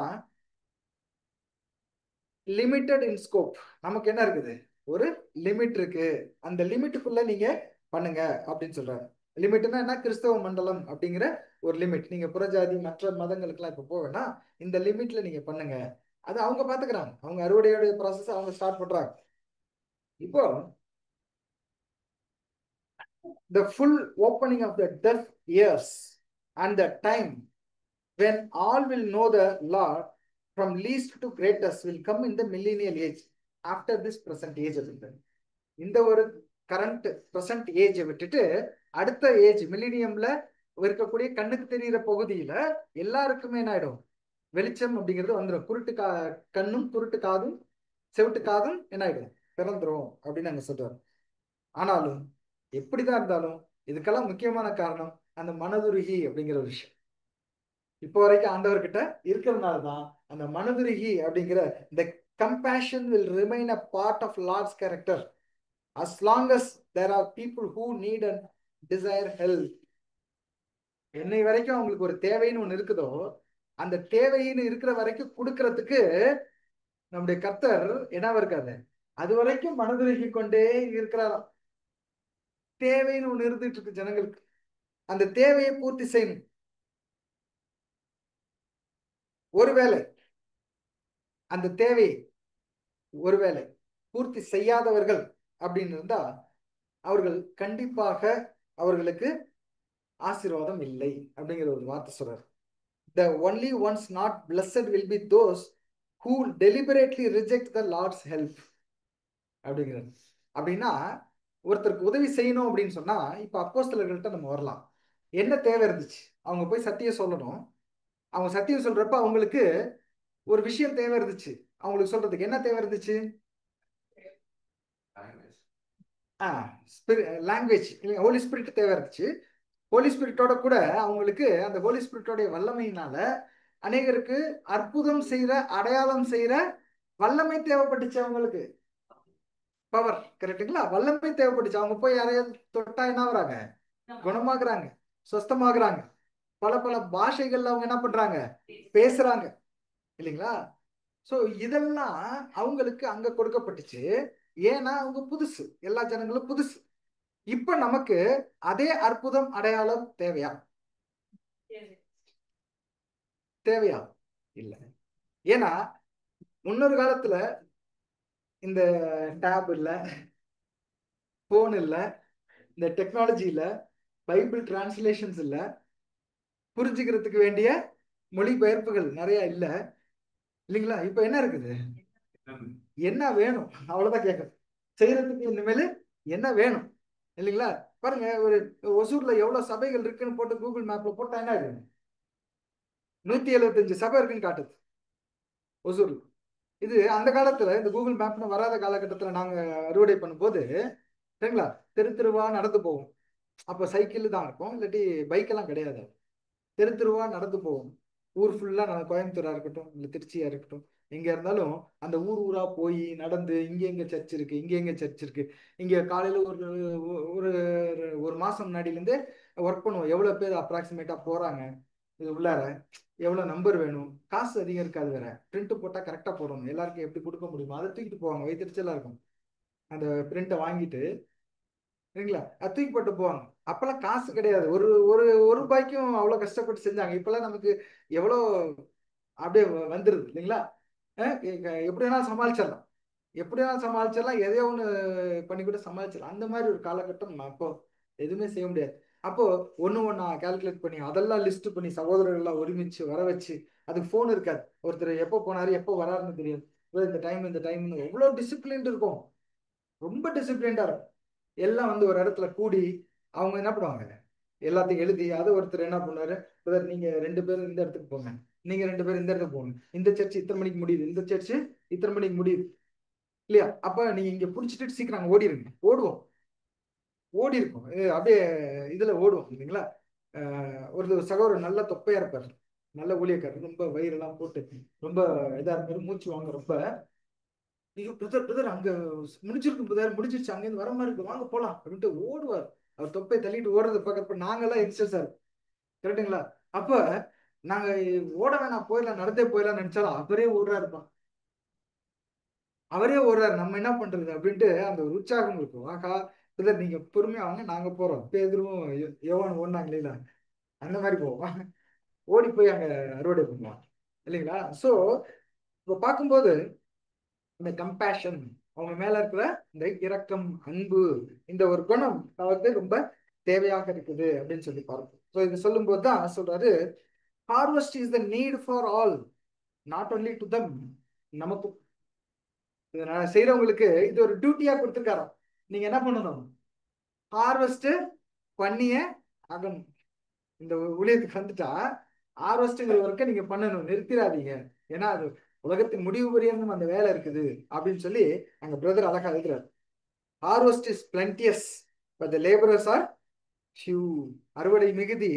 லிமிட்டட் இன் ஸ்கோப். நமக்கு என்ன இருக்குது, ஒரு லிமிட் இருக்கு, அந்த லிமிட்டுக்குள்ள நீங்க பண்ணுங்க அப்படின்னு சொல்றாரு. லிமிட்னா என்ன, கிறிஸ்தவ மண்டலம் அப்படிங்கிற ஒரு லிமிட். நீங்க புறஜாதி மற்ற மதங்களுக்கெல்லாம் இப்ப போவேன்னா இந்த லிமிட்ல நீங்க பண்ணுங்க. அது அவங்க பாத்துக்கிறாங்க, அவங்க அறுவடையோட ப்ராசஸ் அவங்க ஸ்டார்ட் பண்றாங்க. இப்போ the full opening of the deaf ears and the time when all will know the Lord from least to greatest will come in the millennial age after this present age. இந்த ஒரு current present ஏஜை விட்டுட்டு அடுத்த age மில்லினியம்ல இருக்கக்கூடிய கண்ணுக்கு தெரிகிற பகுதியில எல்லாருக்குமே என்ன ஆயிடும், வெளிச்சம் அப்படிங்கிறது வந்துடும். கண்ணும் குருட்டு காதும் செவிட்டு காதும் என்ன ஆயிடும், பிறந்துரும் அப்படின்னு நாங்க சொல்றோம். ஆனாலும் எப்படிதான் இருந்தாலும் இதுக்கெல்லாம் முக்கியமான காரணம் அந்த மனதுருகி அப்படிங்கிற ஒரு விஷயம் இப்போ வரைக்கும் ஆண்டவர்கிட்ட இருக்கிறதுனாலதான் அந்த மனதுருகி அப்படிங்கிற இந்த compassion will remain a part of Lord's character as long as there are people who need and desire help. என்னை வரைக்கும் அவங்களுக்கு ஒரு தேவைன்னு ஒண்ணு இருக்குதோ, அந்த தேவைன்னு இருக்கிற வரைக்கும் கொடுக்கறதுக்கு நம்முடைய கர்த்தர் என்னவா இருக்காது, அது வரைக்கும் மனதுருகி கொண்டே இருக்கிறாராம். தேவைன்னு ஒண்ணு இருந்துட்டு இருக்கு ஜனங்களுக்கு, அந்த தேவையை பூர்த்தி செய்யணும். ஒருவேளை அந்த தேவையை ஒருவேளை பூர்த்தி செய்யாதவர்கள் அப்படின்னு இருந்தா அவர்கள் கண்டிப்பாக அவர்களுக்கு ஆசீர்வாதம் இல்லை அப்படிங்கிற ஒரு வார்த்தை சொல்றாரு. The only ones not blessed will be those who deliberately reject the Lord's help அப்படிங்கிறது. அப்படின்னா ஒருத்தருக்கு உதவி செய்யணும் அப்படின்னு சொன்னா இப்ப அப்போஸ்தலர்கள்ட்ட நம்ம வரலாம். என்ன தேவை இருந்துச்சு, அவங்க போய் சத்தியம் சொல்லணும். அவங்க சத்தியம் சொல்றப்ப அவங்களுக்கு ஒரு விஷயம் தேவை இருந்துச்சு. அவங்களுக்கு சொல்றதுக்கு என்ன தேவை இருந்துச்சு, லாங்குவேஜ் இல்லைங்க, ஹோலி ஸ்பிரிட் தேவை இருந்துச்சு. ஹோலி ஸ்பிரிட்டோட கூட அவங்களுக்கு அந்த ஹோலி ஸ்பிரிட்டோடைய வல்லமையினால அநேகருக்கு அற்புதம் செய்யற அடையாளம் செய்யற வல்லமை தேவைப்பட்டுச்சு. அவங்களுக்கு பவர், கரெக்டுங்களா, வல்லமை தேவைப்பட்டுச்சு. அவங்க போய் யாரையாவது தொட்டா என்ன ஆகுறாங்க, குணமாக்குறாங்க, சொஸ்தமாகறாங்க. பல பல பாஷைகள்ல அவங்க என்ன பண்றாங்க, பேசுறாங்க இல்லைங்களா? சோ இதெல்லாம் அவங்களுக்கு அங்க கொடுக்கப்பட்டுச்சு. ஏன்னா அவங்க புதுசு, எல்லா ஜனங்களும் புதுசு. இப்ப நமக்கு அதே அற்புதம் அடையாளம் தேவையா, தேவையா இல்ல. ஏன்னா முன்னொரு காலத்துல இந்த டேப் இல்ல, போன் இல்ல, இந்த டெக்னாலஜி இல்ல, பைபிள் டிரான்ஸ்லேஷன்ஸ் இல்ல, புரிஞ்சுக்கிறதுக்கு வேண்டிய மொழிபெயர்ப்புகள் நிறைய இல்ல இல்லைங்களா? இப்ப என்ன இருக்குது, என்ன வேணும் அவ்வளவுதான் கேட்கணும். செய்யறதுக்கு இனிமேல் என்ன வேணும் இல்லைங்களா? பாருங்க, ஒரு ஒசூர்ல எவ்வளவு சபைகள் இருக்குன்னு போட்டு கூகுள் மேப்ல போட்டா என்ன ஆகுது, 175 சபை இருக்குன்னு காட்டுது ஒசூர்ல. இது அந்த காலத்துல இந்த கூகுள் மேப்னு வராத காலகட்டத்துல நாங்க அறுவடை பண்ணும்போது சரிங்களா, தெரு தெருவா நடந்து போவோம். அப்ப சைக்கிள் தான் இருக்கும், இல்லாட்டி பைக் எல்லாம் கிடையாது. தெரு தெருவா நடந்து போவோம். ஊர் ஃபுல்லா, நான் கோயம்புத்தூரா இருக்கட்டும் இல்ல திருச்சியா இருக்கட்டும், எங்க இருந்தாலும் அந்த ஊர் ஊரா போய் நடந்து இங்க எங்க சர்ச் இருக்கு, இங்க எங்க சர்ச் இருக்கு, இங்க காலையில ஒரு ஒரு மாசம் முன்னாடில இருந்தே ஒர்க் பண்ணுவோம். எவ்வளவு பேர் அப்ராக்சிமேட்டா போறாங்க இது உள்ளார, எவ்வளவு நம்பர் வேணும், காசு அதிகம் இருக்காது, வேற பிரிண்ட் போட்டா கரெக்டா போடணும், எல்லாருக்கும் எப்படி கொடுக்க முடியுமோ அதை தூக்கிட்டு போவாங்க, வயிற்றுச்சலா இருக்கும். அந்த பிரிண்ட்டை வாங்கிட்டு சரிங்களா, அது தூக்கி போட்டு போவாங்க. அப்பெல்லாம் காசு கிடையாது, ஒரு ஒரு ஒரு ரூபாய்க்கும் அவ்வளவு கஷ்டப்பட்டு செஞ்சாங்க. இப்பெல்லாம் நமக்கு எவ்வளோ அப்படியே வந்துருது இல்லைங்களா. எப்படி வேணாலும் சமாளிச்சிடலாம், எப்படி வேணாலும் சமாளிச்சிடலாம், எதையோ ஒண்ணு பண்ணி கூட சமாளிச்சிடலாம். அந்த மாதிரி ஒரு காலகட்டம். அப்போ எதுவுமே செய்ய முடியாது. அப்போ ஒண்ணு ஒண்ணா கால்குலேட் பண்ணி அதெல்லாம் லிஸ்ட் பண்ணி சகோதரர்கள் எல்லாம் ஒருமிச்சு வர வச்சு, அதுக்கு போன் இருக்காது, ஒருத்தர் எப்போ போனாரு எப்போ வராருன்னு தெரியாது, இந்த டைம் எவ்வளவு டிசிப்ளின் இருக்கும், ரொம்ப டிசிப்ளின்டா இருக்கும். எல்லாம் வந்து ஒரு இடத்துல கூடி அவங்க என்ன பண்ணுவாங்க, எல்லாத்தையும் எழுதி அதை ஒருத்தர் என்ன பண்ணாரு, பிரதர் நீங்க 2 பேரும் இந்த இடத்துக்கு போங்க, நீங்க 2 பேரும் இந்த இடத்துக்கு போங்க, இந்த சர்ச் இத்தனை மணிக்கு முடியுது, இந்த சர்ச் இத்தனை மணிக்கு முடியுது இல்லையா. அப்ப நீங்க இங்க புடிச்சிட்டு சீக்கிரம் அங்க ஓடிடுங்க. ஓடுவோம், ஓடி இருக்கும், அப்படியே இதுல ஓடுவோம் இல்லைங்களா. ஒரு சகோதரர் நல்ல தொப்பையா இருப்பார், நல்ல ஊழியக்காரர், ரொம்ப வயிறெல்லாம் போட்டு ரொம்ப இதா இருப்பாரு, மூச்சு வாங்க ரொம்ப. ஐயோ பிரதர் பிரதர் அங்க முடிச்சிருக்கு பிரதர், முடிச்சிருச்சு, அங்கேருந்து வர மாதிரி இருக்கு, வாங்க போலாம் அப்படின்ட்டு ஓடுவார். அவர் தொப்பை தள்ளிட்டு ஓடுறது பார்க்கறப்ப நாங்கெல்லாம் எக்ஸஸ் சார், கரெக்டுங்களா. அப்ப நாங்க ஓட வேணாம் போயிடலாம், நடந்தே போயிடலாம் நினைச்சாலும் அவரே ஓடுறாருப்பா, அவரே ஓடுறாரு, நம்ம என்ன பண்றது அப்படின்ட்டு அந்த ஒரு உற்சாகம் இருக்கும். ஆகா பிரதர் நீங்க பொறுமையா வாங்க, நாங்க போறோம். பேதுருவும் யோவான் ஓடினாங்க இல்லைங்களா, அந்த மாதிரி போவோம், ஓடி போய் அங்க அறுவடை பண்ணுவாங்க இல்லைங்களா. சோ இப்போ பார்க்கும்போது இந்த கம்பேஷன், அவங்க மேல இருக்கிற இந்த இரக்கம், அன்பு, இந்த ஒரு குணம் நமக்கு ரொம்ப தேவையாக இருக்குது அப்படின்னு சொல்லி பார்ப்போம். ஸோ இது சொல்லும் போது தான் சொல்றாரு, harvest is the need for all, not only to them, நமக்கு செய்யறவங்களுக்கு இது ஒரு டியூட்டியா கொடுத்துருக்காராம். நீங்க என்ன பண்ணணும், ஹார்வெஸ்ட் பண்ணியே ஆகணும். இந்த ஊழியத்துக்கு வந்துட்டா ஹார்வெஸ்ட்ங்கிற ஒர்க்கை நீங்க பண்ணணும், நிறுத்திடாதீங்க. ஏன்னா அது உலகத்தின் முடிவு பரியந்தம் அந்த வேலை இருக்குது அப்படின்னு சொல்லி அங்க பிரதர் அழகா எழுதுறாரு. Harvest is plenteous but the labourers are few, அறுவடை மிகுதி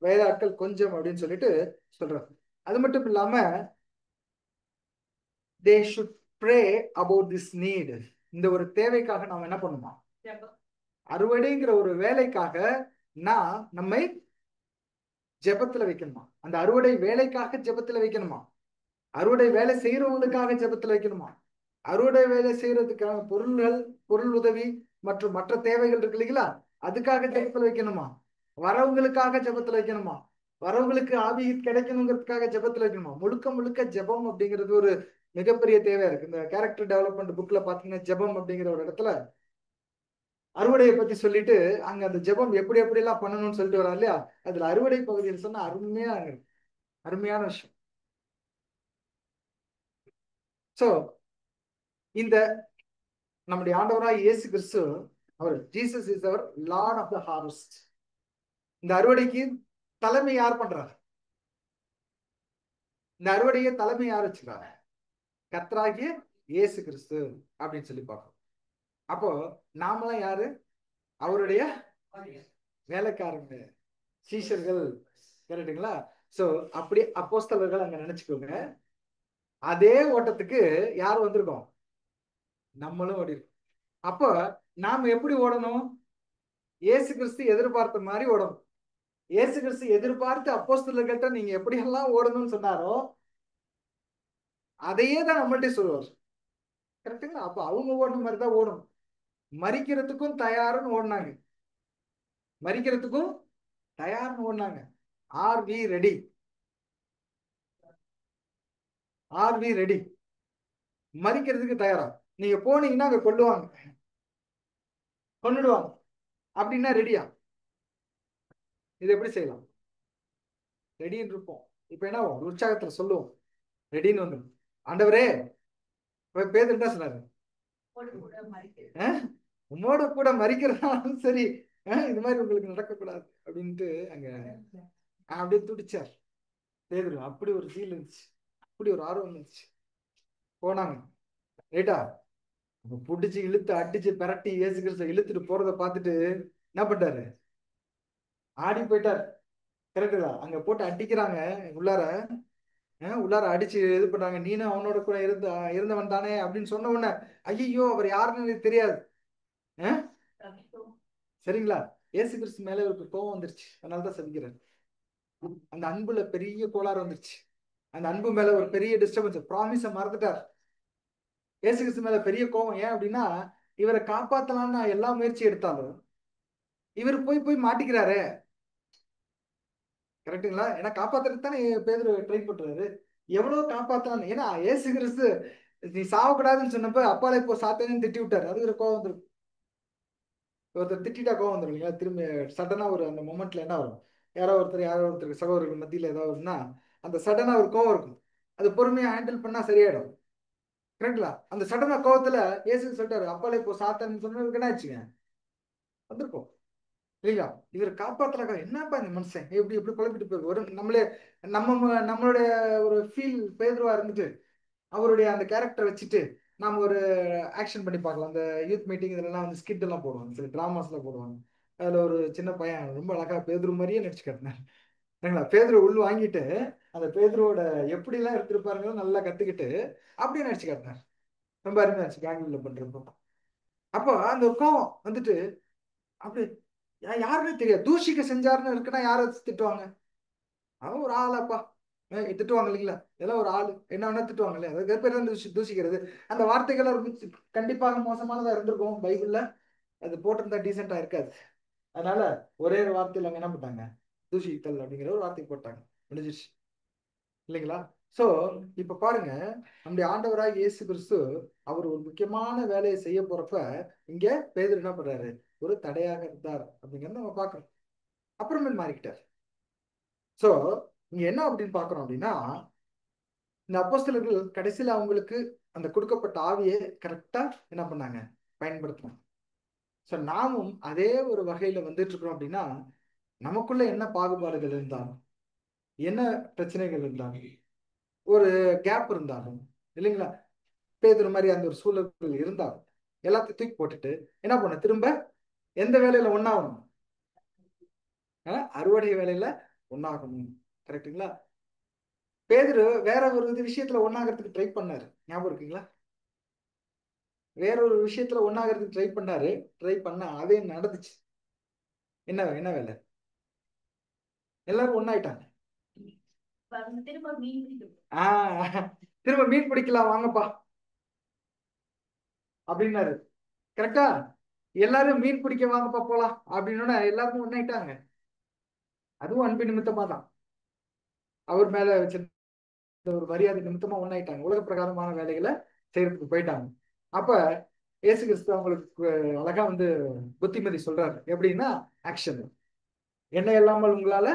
வேலையாட்கள் கொஞ்சம் அப்படின்னு சொல்லிட்டு சொல்றாரு. அது மட்டும் இல்லாம they should pray about this need, இந்த ஒரு தேவைக்காக நாம் என்ன பண்ணுமா, அறுவடைங்கிற ஒரு வேலைக்காக நான் நம்மை ஜெபத்துல வைக்கணுமா, அந்த அறுவடை வேலைக்காக ஜெபத்துல வைக்கணுமா, அறுவடை வேலை செய்யறவங்களுக்காக ஜெபத்துல வைக்கணுமா, அறுவடை வேலை செய்யறதுக்கான பொருள்கள், பொருள் உதவி மற்றும் மற்ற தேவைகள் இருக்கு இல்லைங்களா, அதுக்காக ஜெபத்துல வைக்கணுமா, வரவங்களுக்காக ஜெபத்துல வைக்கணுமா, வரவங்களுக்கு ஆவி கிடைக்கணுங்கிறதுக்காக ஜெபத்துல வைக்கணுமா. முழுக்க முழுக்க ஜெபம் அப்படிங்கிறது ஒரு மிகப்பெரிய தேவையா இருக்கு. இந்த கேரக்டர் டெவலப்மெண்ட் புக்ல பாத்தீங்கன்னா ஜெபம் அப்படிங்கிற ஒரு இடத்துல அறுவடையை பத்தி சொல்லிட்டு அங்க அந்த ஜெபம் எப்படி எப்படி எல்லாம் பண்ணணும்னு சொல்லிட்டு வரா இல்லையா, அதுல அறுவடை பகுதியில் சொன்னா அருமையா அருமையான விஷயம். சோ இந்த நம்முடைய ஆண்டவராய் இயேசு கிறிஸ்து, அவர் ஜீசஸ் இஸ் அவர் லார்ட் ஆஃப் த ஹார்வெஸ்ட். இந்த அறுவடைக்கு தலைமை யார் பண்றாரு, இந்த அறுவடையை தலைமை யார் வச்சுக்கிறாங்க, கர்த்தராகிய இயேசு கிறிஸ்து அப்படின்னு சொல்லி பார்க்கணும். அப்போ நாமெல்லாம் யாரு, அவருடைய வேலைக்காரங்க, சீஷர்கள், கரெக்டுங்களா. சோ அப்படி அப்போஸ்தலர்கள் அங்க நினைச்சுக்கோங்க. அதே ஓட்டத்துக்கு யார் வந்திருக்கோம், நம்மளும் ஓடி இருக்கோம். அப்போ நாம எப்படி ஓடணும், இயேசு கிறிஸ்து எதிர்பார்த்த மாதிரி ஓடணும். இயேசு கிறிஸ்து எதிர்பார்த்து அப்போஸ்தலர்கள்ட்ட நீங்க எப்படியெல்லாம் ஓடணும்னு சொன்னாரோ அதையே தான் நம்மள்ட்ட சொல்லுவார், கரெக்டுங்களா. அப்ப அவங்க ஓடணும் மாதிரி தான் ஓடணும். மரிக்கிறதுக்கும் தயாருன்னு ஓடினாங்க, மரிக்கிறதுக்கும் தயார்னு ஓடினாங்க. Are we ready, are we ready, மரிக்கிறதுக்கு தயாரா. நீங்க போனீங்கன்னா அங்க கொல்லுவாங்க, கொன்னுடுவாங்க, அப்படின்னா ரெடியா, இது எப்படி செய்யலாம், ரெடின்னு இருப்போம். இப்ப என்ன ஆகும், உற்சாகத்துல சொல்லுவோம், ரெடின்னு வந்து ஆண்டவரே, பேதர் என்ன சொன்னாரு, உம்மோட கூட மறிக்கிறதாலும் சரி, இது மாதிரி உங்களுக்கு நடக்கக்கூடாது அப்படின்ட்டு அங்க அப்படியே துடிச்சார் பேதுரு. அப்படி ஒரு ஃபீல் இருந்துச்சு, அப்படி ஒரு ஆர்வம் இருந்துச்சு. போனாங்க ரைட்டா, புடிச்சு இழுத்து அடிச்சு பிரட்டி இயேசு கிறிஸ்துவ இழுத்துட்டு போறதை பார்த்துட்டு என்ன பண்ணிட்டாரு, ஆடி போயிட்டார். கரெக்டுங்களா? அங்க போட்டு அடிக்கிறாங்க உள்ளார. உள்ளார அடிச்சு இது பண்றாங்க. நீனும் அவனோட கூட இருந்தவன் தானே அப்படின்னு சொன்ன உடனே ஐயோ அவர் யாருன்னு எனக்கு தெரியாது. அஹ், சரிங்களா? இயேசு கிறிஸ்து மேல இவருக்கு கோவம் வந்துருச்சு, அதனாலதான் சபிக்கிறார். அந்த அன்புல பெரிய கோளாறு வந்துருச்சு. அந்த அன்பு மேல ஒரு பெரிய டிஸ்டர்பன்ஸ், ப்ராமிஸ மறந்துட்டார். இயேசு கிறிஸ்து மேல பெரிய கோவம். ஏன் அப்படின்னா, இவரை காப்பாத்தலாம்னு எல்லா முயற்சி எடுத்தாலும் இவர் போய் போய் மாட்டிக்கிறாரு. கரெக்டுங்களா? ஏன்னா காப்பாத்துறதுக்கு தானே பேதுரு ட்ரை பண்றாரு. எவ்வளவு காப்பாத்தலாம். ஏன்னா இயேசு கிறிஸ்து நீ சாவக்கூடாதுன்னு சொன்னப்ப அப்பாலே போ சாத்தானு திட்டி விட்டாரு. அது ஒரு கோவம் வந்துருக்கு. ஒருத்தர் திட்டிட்டா கோவம் வந்துடும் இல்லைங்களா? திரும்ப சடனா ஒரு அந்த மொமெண்ட்ல என்ன வரும்? யாரோ ஒருத்தருக்கு சகோதரர்கள் மத்தியில ஏதாவது வரும்னா அந்த சடனா ஒரு கோவம் இருக்கும். அது பொறுமையா ஹேண்டில் பண்ணா சரியாயிடும். கரெக்டுங்களா? அந்த சடனா கோவத்துல இயேசு சொல்லிட்டாரு அப்பாலே போ சாத்தான்னு சொன்னதுக்கு என்ன ஆச்சுங்க? வந்திருக்கும் இல்லையா? இவர் காப்பாத்துறாங்க. என்னப்பா இந்த மனுஷன் எப்படி எப்படி குழப்பிட்டு போயிருக்கு. ஒரு நம்மளே நம்மளுடைய ஒரு ஃபீல் பேதுருவா இருந்துட்டு அவருடைய அந்த கேரக்டர் வச்சுட்டு நாம ஒரு ஆக்ஷன் பண்ணி பார்க்கலாம். அந்த யூத் மீட்டிங் இதெல்லாம் வந்து ஸ்கிட் எல்லாம் போடுவாங்க, சில டிராமாஸ்ல போடுவாங்க. அதுல ஒரு சின்ன பையன் ரொம்ப அழகா பேதுரு மாதிரியே நடிச்சு காட்டினார். சரிங்களா? பேதுரு உள் வாங்கிட்டு அந்த பேதுருவோட எப்படி எல்லாம் எடுத்திருப்பாருங்க நல்லா கத்துக்கிட்டு அப்படியே நடிச்சு காட்டினார். ரொம்ப அருமையா இருந்துச்சு பெங்களூர்ல பண்றப்போ. அப்போ அந்த கோவம் வந்துட்டு அப்படி யாருன்னே தெரியாது. தூஷிக்க செஞ்சாருன்னு இருக்குன்னா யாரை திட்டுவாங்க? அவன் ஒரு ஆளாப்பா. திட்டுவாங்க இல்லைங்களா? இதெல்லாம் ஒரு ஆளு என்ன வேணா திட்டுவாங்க இல்லையா? அதுக்கு பேர் தான் தூசிக்கிறது. அந்த வார்த்தைகள் கண்டிப்பாக மோசமானதா இருந்திருக்கும் பைபிள்ல. அது போட்டிருந்தா டீசெண்டா இருக்காது. அதனால ஒரே ஒரு வார்த்தையில அவங்க என்ன பண்ணிட்டாங்க? தூஷித்தல் அப்படிங்கிற ஒரு வார்த்தை போட்டாங்க. முடிஞ்சிருச்சு இல்லைங்களா? சோ இப்ப பாருங்க, நம்முடைய ஆண்டவராக இயேசு கிறிஸ்து அவர் ஒரு முக்கியமான வேலையை செய்ய போறப்ப இங்க பேதுரு என்ன பண்றாரு? ஒரு தடையாக இருந்தார் அப்படிங்கறத நம்ம பார்க்கணும். அப்புறமேல் மாறிக்கிட்டார். சோ இங்க என்ன அப்படின்னு பாக்குறோம் அப்படின்னா, இந்த அப்போஸ்தலர்கள் கடைசியில அவங்களுக்கு அந்த கொடுக்கப்பட்ட ஆவியை கரெக்டா என்ன பண்ணாங்க? பயன்படுத்தணும். சோ நாமும் அதே ஒரு வகையில வந்துட்டு இருக்கிறோம் அப்படின்னா, நமக்குள்ள என்ன பாகுபாடுகள் இருந்தாலும், என்ன பிரச்சனைகள் இருந்தாலும், ஒரு கேப் இருந்தாலும் இல்லைங்களா? பேதுரு மாதிரி அந்த ஒரு சூழல்கள் இருந்தாலும் எல்லாத்தையும் தூக்கி போட்டுட்டு என்ன பண்ண திரும்ப எந்த வேலையில ஒண்ணாகணும்? அறுவடை வேலையில ஒண்ணாகணும். கரெக்டுங்களா? பேதுரு வேற ஒரு விஷயத்துல ஒண்ணாகிறதுக்கு ட்ரை பண்ணாரு, ஞாபகம் இருக்குங்களா? வேற ஒரு விஷயத்துல ஒண்ணாகிறதுக்கு ட்ரை பண்ணாரு. ட்ரை பண்ண அதே நடந்துச்சு. என்ன என்ன வேலை? எல்லாரும் ஒண்ணாயிட்டாங்க. ஆஹ் திரும்ப மீன் பிடிக்கலாம் வாங்கப்பா அப்படின்னாரு. கரெக்டா? எல்லாரும் மீன் பிடிக்க வாங்கப்பா போலாம் அப்படின்னு எல்லாருக்கும் ஒண்ணாயிட்டாங்க. அதுவும் அன்பு நிமித்தமா தான். அவர் மேல வச்சிருந்த ஒரு மரியாதை நிமித்தமா ஒண்ணாயிட்டாங்க. உலக பிரகாரமான வேலைகளை செய்யறதுக்கு போயிட்டாங்க. அப்ப இயேசு கிறிஸ்து அவங்களுக்கு அழகா வந்து புத்திமதி சொல்றாரு. எப்படின்னா ஆக்ஷன். என்ன இல்லாமல் உங்களால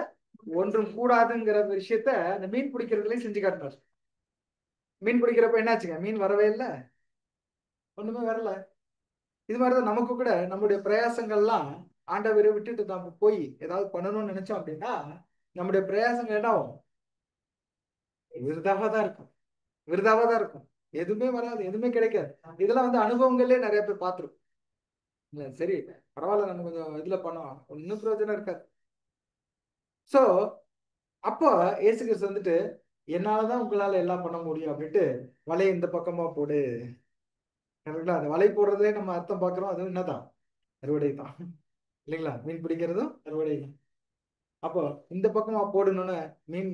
ஒன்றும் கூடாதுங்கிற விஷயத்த அந்த மீன் பிடிக்கிறதுலயும் செஞ்சு காட்டினார். மீன் பிடிக்கிறப்ப என்னாச்சுங்க? மீன் வரவே இல்லை, ஒண்ணுமே வரல. இது மாதிரிதான் நமக்கு கூட நம்முடைய பிரயாசங்கள்லாம் ஆண்டவரை விட்டுட்டு நம்ம போய் ஏதாவது பண்ணணும்னு நினைச்சோம் அப்படின்னா நம்முடைய பிரயாசங்கள் என்ன ஆகும்? விருதாவா தான் இருக்கும். விருதாவா தான் இருக்கும். எதுவுமே வராது, எதுவுமே கிடைக்காது. இதெல்லாம் வந்து அனுபவங்களே நிறைய பேர் பார்த்துரும். இல்ல சரி பரவாயில்ல நம்ம கொஞ்சம் இதுல பண்ணோம், ஒன்னும் பிரயோஜனம் இருக்காது. சோ அப்போ இயேசு கிறிஸ்து வந்துட்டு என்னாலதான் உங்களால எல்லாம் பண்ண முடியும் அப்படின்ட்டு வலையை இந்த பக்கமா போடு. கரெக்டா? அந்த வலை போடுறதே நம்ம அர்த்தம் பாக்குறோம். அது என்னதான்? அறுவடை தான் இல்லைங்களா? மீன் பிடிக்கிறதும் அறுவடை தான். அப்போ இந்த பக்கமா போடணும்னு மீன்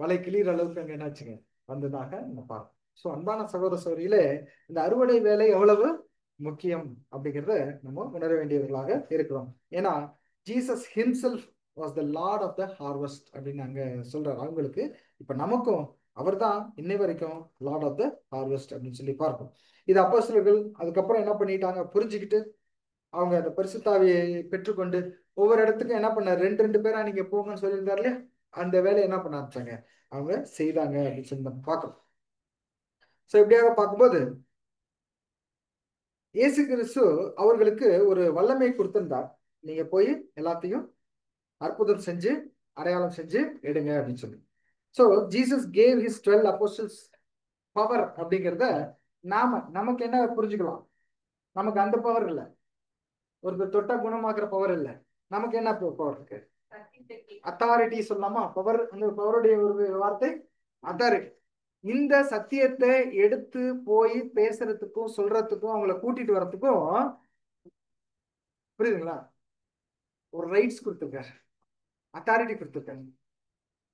வலை கிளியிற அளவுக்கு அங்க என்னாச்சுங்க வந்ததாக நம்ம பார்க்கணும். ஸோ அன்பான சகோதர சகோதரிகளே, இந்த அறுவடை வேலை எவ்வளவு முக்கியம் அப்படிங்கிறத நம்ம உணர வேண்டியவர்களாக இருக்கிறோம். ஏன்னா Jesus himself was the lord of the harvest அப்படின்னு அங்க சொல்றாரு அவங்களுக்கு. இப்ப நமக்கும் அவர்தான் இன்னை வரைக்கும் லார்ட் ஆஃப் த ஹார்வெஸ்ட் அப்படின்னு சொல்லி பார்ப்போம். இது அப்போஸ்தலர்கள் அதுக்கப்புறம் என்ன பண்ணிட்டாங்க புரிஞ்சுக்கிட்டு அவங்க அந்த பரிசுத்தாவியை பெற்றுக்கொண்டு ஒவ்வொரு இடத்துக்கும் என்ன பண்ணாரு? ரெண்டு ரெண்டு பேரா நீங்க போங்கன்னு சொல்லியிருந்தாரு இல்லையா? அந்த வேலையை என்ன பண்ண ஆரம்பிச்சாங்க? அவங்க செய்தாங்க அப்படின்னு சொல்லி நம்ம பார்க்கணும். சோ இப்படியாக பார்க்கும்போது இயேசு கிறிஸ்து அவர்களுக்கு ஒரு வல்லமை கொடுத்திருந்தார். நீங்க போய் எல்லாத்தையும் அற்புதம் செஞ்சு அடையாளம் செஞ்சு எடுங்க அப்படின்னு சொல்லி. So Jesus cave his 12 apostles power அப்படிங்கிறத நமக்கு என்ன புரிஞ்சுக்கலாம்? நமக்கு அந்த பவர் இல்லை. ஒருத்தர் தொட்டா குணமாக்குற பவர் இல்லை. நமக்கு என்ன பவர் இருக்கு? அத்தாரிட்டி சொல்லலாமா? பவர், அந்த பவருடைய ஒரு வார்த்தை அத்தாரிட்டி. இந்த சத்தியத்தை எடுத்து போய் பேசுறதுக்கும் சொல்றதுக்கும் அவங்கள கூட்டிட்டு வர்றதுக்கும், புரியுதுங்களா, ஒரு ரைட்ஸ் கொடுத்துருக்காரு, அத்தாரிட்டி கொடுத்துருக்காங்க.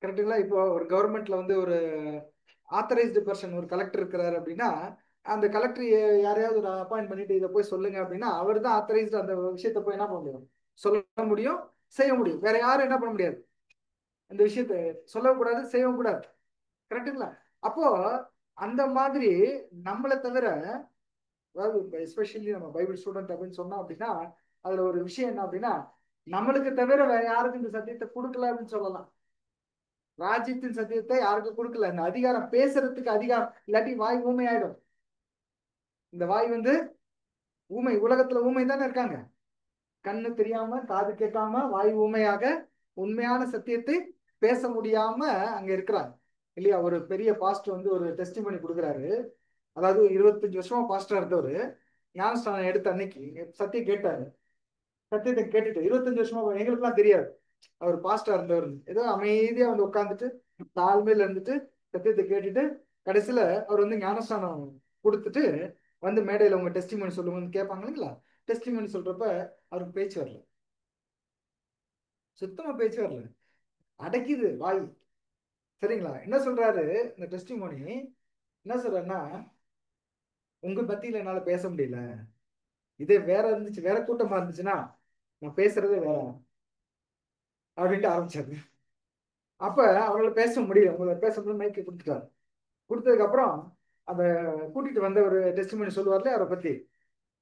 கரெக்டுங்களா? இப்போ ஒரு கவர்மெண்ட்ல வந்து ஒரு ஆத்தரைஸ்டு பர்சன் ஒரு கலெக்டர் இருக்கிறாரு அப்படின்னா, அந்த கலெக்டர் யாரையாவது ஒரு அப்பாயிண்ட் பண்ணிட்டு இதை போய் சொல்லுங்க அப்படின்னா, அவர் தான் ஆத்தரைஸ்டு அந்த விஷயத்த போய் என்ன பண்ண முடியும், சொல்ல முடியும், செய்ய முடியும். வேற யாரும் என்ன பண்ண முடியாது, அந்த விஷயத்த சொல்லக்கூடாது, செய்யவும் கூடாது. கரெக்டுங்களா? அப்போ அந்த மாதிரி நம்மளை தவிர, அதாவது எஸ்பெஷலி நம்ம பைபிள் ஸ்டூடெண்ட் அப்படின்னு சொன்னோம் அப்படின்னா, அதுல ஒரு விஷயம் என்ன அப்படின்னா, நம்மளுக்கு தவிர வேற யாருக்கும் இந்த சத்தியத்தை கொடுக்கல அப்படின்னு சொல்லலாம். ராஜ்யத்தின் சத்தியத்தை யாருக்கும் கொடுக்கல. இந்த அதிகாரம் பேசுறதுக்கு அதிகாரம் இல்லாட்டி வாய் ஊமை ஆயிடும். இந்த வாய் வந்து ஊமை, உலகத்துல ஊமை தானே இருக்காங்க. கண்ணு தெரியாம, காது கேட்காம, வாய் ஊமையாக உண்மையான சத்தியத்தை பேச முடியாம அங்க இருக்கிறாங்க இல்லையா? ஒரு பெரிய பாஸ்டர் வந்து ஒரு டெஸ்டிமனி கொடுக்குறாரு. அதாவது 25 வருஷமா பாஸ்டரா இருந்தவர் ஞானஸ்தானம் எடுத்த அன்னைக்கு சத்தியம் கேட்டாரு. சத்தியத்தை கேட்டுட்டு 25 வருஷமா எங்களுக்குலாம் தெரியாது அவர் பாஸ்டா இருந்தவர். ஏதோ அமைதியா வந்து உட்காந்துட்டு தாழ்மையில இருந்துட்டு சத்தியத்தை கேட்டுட்டு கடைசியில அவர் வந்து ஞானஸ்தானம் கொடுத்துட்டு வந்து மேடையில உங்க டெஸ்டிமனி சொல்லுங்கன்னு கேட்பாங்க இல்லைங்களா? டெஸ்டிமனி சொல்றப்ப அவருக்கு பேச்சு வரல, சுத்தமா பேச்சு வரல, அடைக்குது வாய். சரிங்களா? என்ன சொல்றாரு இந்த டெஸ்டிமோனி, என்ன சொல்றாருன்னா, உங்க பத்தியில என்னால பேச முடியல, இதே வேற இருந்துச்சு, வேற கூட்டமா இருந்துச்சுன்னா நான் பேசுறதே வேற அப்படின்ட்டு ஆரம்பிச்சாரு. அப்ப அவரால் பேச முடியல, உங்களை பேச முடியும், மைக்கை கொடுத்துட்டாரு. கொடுத்ததுக்கு அப்புறம் அந்த கூட்டிட்டு வந்த ஒரு டெஸ்டிமனி சொல்லுவார்ல அவரை பத்தி,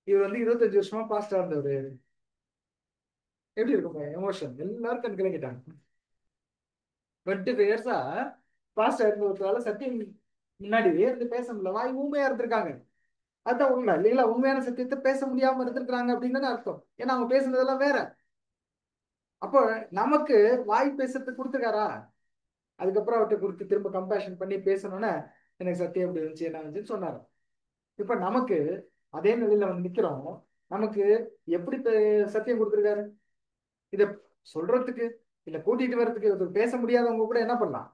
இவர் வந்து 25 வருஷமா பாஸ்டா இருந்தவர். எப்படி இருக்கும் எமோஷன்? எல்லாரும் கண் கலங்கிட்டாங்க. 25 இயர்ஸா பாஸ்டா இருந்தவர்களால சத்தியம் முன்னாடியே இருந்து பேச முடியல, வாய் ஊமையா இருந்திருக்காங்க. அதுதான் உண்மை இல்லைங்களா? உண்மையான சத்தியத்தை பேச முடியாம இருந்திருக்கிறாங்க அப்படின்னு தானே அர்த்தம். ஏன்னா அவங்க பேசுனதெல்லாம் வேற. அப்போ நமக்கு வாய் பேசுறதுக்கு கொடுத்துருக்காரா? அதுக்கப்புறம் அவர்கிட்ட கொடுத்து திரும்ப கம்பேஷன் பண்ணி பேசணும்னா, எனக்கு சத்தியம் எப்படி இருந்துச்சு என்ன இருந்துச்சுன்னு சொன்னாரு. இப்ப நமக்கு அதே நிலையில வந்து நிக்கிறோம். நமக்கு எப்படி சத்தியம் கொடுத்துருக்காரு? இத சொல்றதுக்கு இல்ல கூட்டிட்டு வர்றதுக்கு பேச முடியாதவங்க கூட என்ன பண்ணலாம்?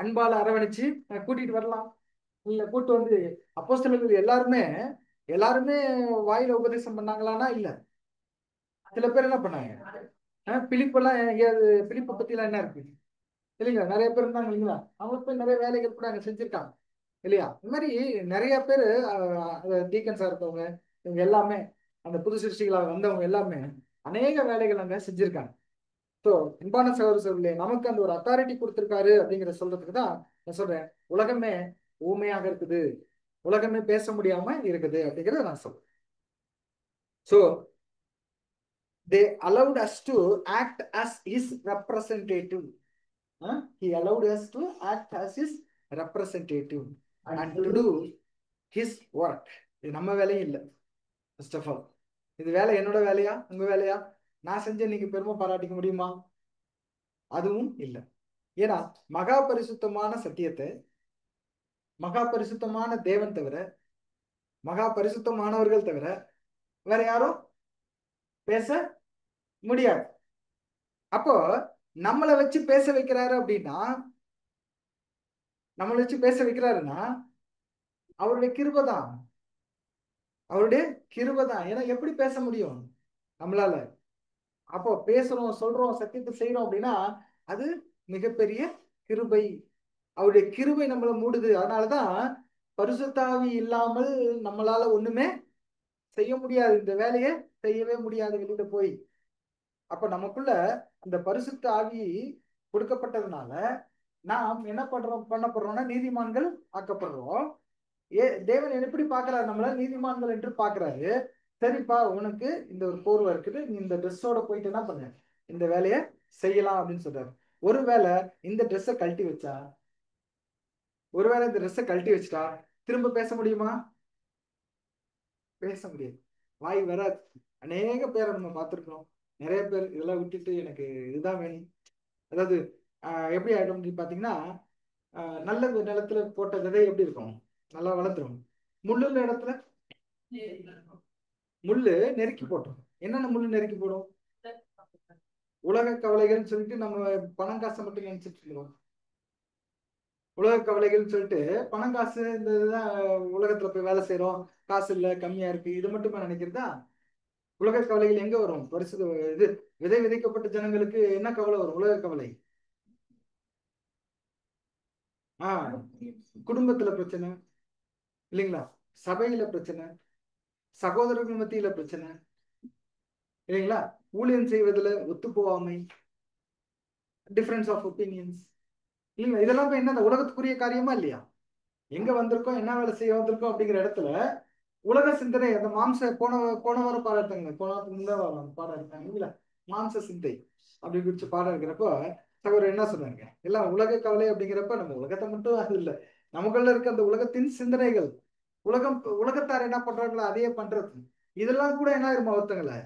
அன்பால அரவணைச்சு கூட்டிட்டு வரலாம். இல்ல கூட்டு வந்து அப்போஸ்தலர்கள் எல்லாருமே எல்லாருமே வாயில உபதேசம் பண்ணாங்களான்னா இல்ல. சில பேர் என்ன பண்ணாங்க, பிலிப்பெல்லாம் எங்கேயாவது, பிலிப்பை பத்தி எல்லாம் என்ன இருக்கு இல்லைங்களா? நிறைய பேர் இருந்தாங்க இல்லைங்களா? அவங்களுக்கு போய் நிறைய வேலைகள் கூட அங்க செஞ்சிருக்காங்க இல்லையா? இந்த மாதிரி நிறைய பேர் டீக்கன்ஸா இருந்தவங்க இவங்க எல்லாமே, அந்த புது சிருஷ்டிகளாக வந்தவங்க எல்லாமே அநேக வேலைகள் அங்க செஞ்சிருக்காங்க. ஸோ அன்பான சகோதரர்களே, நமக்கு அந்த ஒரு அத்தாரிட்டி கொடுத்திருக்காரு அப்படிங்கிற சொல்றதுக்கு தான் நான் சொல்றேன். உலகமே ஊமையாக இருக்குது, உலகமே பேச முடியாம இருக்குது அப்படிங்கிறத நான் சொல்றேன். So they allowed us to act as his representative. He allowed us to act as his representative and to do his work. இது நம்ம வேலையும் இல்லை. ஃபர்ஸ்ட் ஆஃப் ஆல் இது வேலை என்னோட வேலையா உங்க வேலையா? நான் செஞ்ச நீங்க பெருமை பாராட்டிக்க முடியுமா? அதுவும் இல்லை. ஏன்னா மகா பரிசுத்தமான சத்தியத்தை மகா பரிசுத்தமான தேவன் தவிர, மகா பரிசுத்தமானவர்கள் தவிர வேற யாரும் பேச முடியாது. அப்போ நம்மளை வச்சு பேச வைக்கிறாரு அப்படின்னா, நம்மளை வச்சு பேச வைக்கிறாருன்னா அவருடைய கிருபை தான், அவருடைய கிருபை தான். ஏன்னா எப்படி பேச முடியும் நம்மளால? அப்போ பேசுறோம், சொல்றோம், சத்தியத்தை செய்யறோம் அப்படின்னா அது மிகப்பெரிய கிருபை. அவருடைய கிருபை நம்மளை மூடுது. அதனாலதான் பரிசுத்தாவி இல்லாமல் நம்மளால ஒண்ணுமே செய்ய முடியாது, இந்த வேலையை செய்யவே முடியாது வெளியில போய். அப்ப நமக்குள்ள அந்த பரிசுத்த ஆவி கொடுக்கப்பட்டதுனால நாம் என்ன பண்ணப்படுறோம்னா நீதிமான்கள் ஆக்கப்படுறோம். தேவன் எப்படி பாக்குறாரு? நம்மள நீதிமான்கள் என்று பாக்குறாரு. சரிப்பா, உனக்கு இந்த ஒரு போர்வை இருக்குது, நீ இந்த ட்ரெஸ்ஸோட போயிட்டு என்ன பண்ண, இந்த வேலையை செய்யலாம் அப்படின்னு சொல்றாரு. ஒருவேளை இந்த ட்ரெஸ்ஸை கழட்டி வச்சுட்டா திரும்ப பேச முடியுமா? பேச முடியாது, வாய் வராது. அநேக பேரை நம்ம பார்த்துருக்கோம். நிறைய பேர் இதெல்லாம் விட்டுட்டு எனக்கு இதுதான் வேணும், அதாவது எப்படி ஆயிடும் அப்படின்னு பாத்தீங்கன்னா, நல்ல நிலத்துல போட்ட விதை எப்படி இருக்கும்? நல்லா வளர்ந்துரும். முள்ளுள்ள இடத்துல முள்ளு நெருக்கி போட்டுரும். என்னென்ன முள்ளு நெருக்கி போடும்? உலக கவலைகள்னு சொல்லிட்டு நம்ம பணம் காசை மட்டும் நினைச்சிட்டு இருக்கோம். உலக கவலைகள்னு சொல்லிட்டு பணம் காசு இந்த இதுதான், உலகத்துல போய் வேலை செய்யறோம், காசு இல்ல, கம்மியா இருக்கு, இது மட்டுமா நினைக்கிறதா? உலக கவலைகள் எங்க வரும்? பரிசு இது விதை விதைக்கப்பட்ட ஜனங்களுக்கு என்ன கவலை வரும்? உலக கவலை. ஆஹ் குடும்பத்துல பிரச்சனை இல்லைங்களா? சபையில பிரச்சனை, சகோதரர்கள் மத்தியில பிரச்சனை இல்லைங்களா? ஊழியம் செய்வதில் ஒத்து போவாமை, டிஃபரன்ஸ் ஆஃப் ஒப்பீனியன்ஸ் இல்லைங்களா? இதெல்லாம் போய் என்ன இந்த உலகத்துக்குரிய காரியமா இல்லையா? எங்க வந்திருக்கோம், என்ன வேலை செய்ய வந்திருக்கோம் அப்படிங்கிற இடத்துல உலக சிந்தனை, அந்த மாம்ச போன வாரம் பாடம் எடுத்தாங்க, போன வாரத்துக்கு முந்தைய வாரம் பாடம் எடுத்தாங்க இல்ல, மாம்ச சிந்தை அப்படி குறிச்சு பாடம் இருக்கிறப்போ சகோதரர் என்ன சொன்னாங்க, எல்லாம் உலக கவலை அப்படிங்கிறப்ப நம்ம உலகத்தை மட்டும் அது இல்லை, நமக்குள்ள இருக்க அந்த உலகத்தின் சிந்தனைகள், உலகத்தார் என்ன பண்றாங்களோ அதையே பண்றது, இதெல்லாம் கூட என்ன ஆயிருமா ஒருத்தங்களை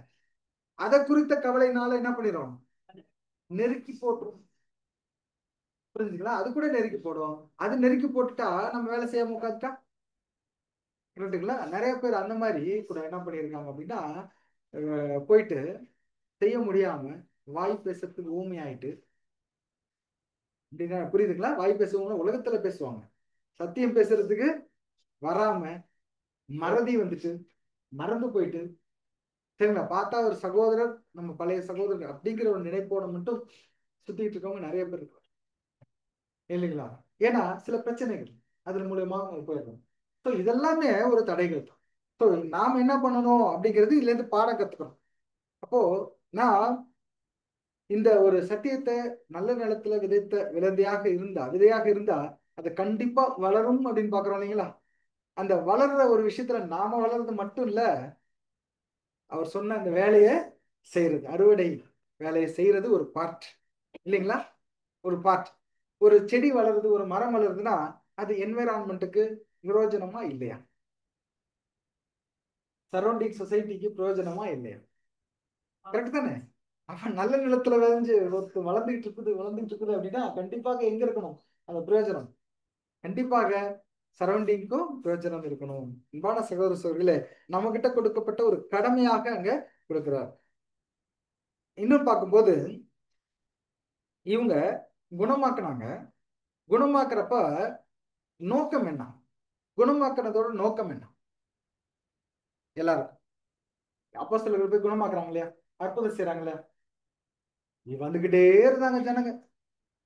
அதை குறித்த கவலைனால என்ன பண்ணிடும், நெருக்கி போட்டுரும். புரிஞ்சுங்களா? அது கூட நெருக்கி போடும். அது நெருக்கி போட்டுட்டா நம்ம வேலை செய்யாம உட்காந்துட்டா, புரிஞ்சுங்களா? நிறைய பேர் அந்த மாதிரி கூட என்ன பண்ணியிருக்காங்க அப்படின்னா, போயிட்டு செய்ய முடியாம வாய் பேசுறதுக்கு ஊமை ஆயிட்டு, அப்படின்னா புரியுதுங்களா? வாய் பேசுவாங்க, உலகத்துல பேசுவாங்க, சத்தியம் பேசுறதுக்கு வராம மறதி வந்துட்டு, மறந்து போயிட்டு, சரிங்களா, பார்த்தா ஒரு சகோதரர், நம்ம பழைய சகோதரர் அப்படிங்கிற ஒரு நினைப்போட மட்டும் சுத்திட்டு இருக்கவங்க நிறைய பேர் இருக்காங்க இல்லைங்களா? ஏன்னா சில பிரச்சனைகள் அதன் மூலியமா அவங்க போயிடும். ஸோ இதெல்லாமே ஒரு தடைகள் தான். ஸோ நாம என்ன பண்ணணும் அப்படிங்கிறது இதுல இருந்து பாடம் கத்துக்கணும். அப்போ நான் இந்த ஒரு சத்தியத்தை நல்ல நிலத்துல விதையாக இருந்தா அது கண்டிப்பா வளரும் அப்படின்னு பாக்குறோம் இல்லைங்களா? அந்த வளர்ற ஒரு விஷயத்துல நாம வளர்றது மட்டும் இல்ல, அவர் சொன்ன அந்த வேலையை செய்யறது, அறுவடை வேலையை செய்யறது ஒரு பார்ட் இல்லைங்களா? ஒரு பார்ட். ஒரு செடி வளருது, ஒரு மரம் வளருதுன்னா அது என்வைரான்மெண்ட்டுக்கு பிரயோஜனமா இல்லையா? சரௌண்டிங் சொசைட்டிக்கு பிரயோஜனமா இல்லையா? கரெக்ட் தானே? அப்ப நல்ல நிலத்துல விளைஞ்சு ஒருத்தர் வளர்ந்துட்டு இருக்குது அப்படின்னா கண்டிப்பாக எங்க இருக்கணும் அந்த பிரயோஜனம்? கண்டிப்பாக சரௌண்டிங்க்கும் பிரயோஜனம் இருக்கணும். அன்பான சகோதர சகோதரிகளே, நம்ம கிட்ட கொடுக்கப்பட்ட ஒரு கடமையாக அங்க கொடுக்கிறார். இன்னும் பார்க்கும்போது இவங்க குணமாக்குனாங்க. குணமாக்குறப்ப நோக்கம் என்ன? குணமாக்குனதோட நோக்கம் என்ன? எல்லாரும் அப்போஸ்தலர்கள் போய் குணமாக்குறாங்க இல்லையா, அற்புதம் செய்யறாங்க இல்லையா, வந்துகிட்டே இருந்தாங்க ஜனங்க,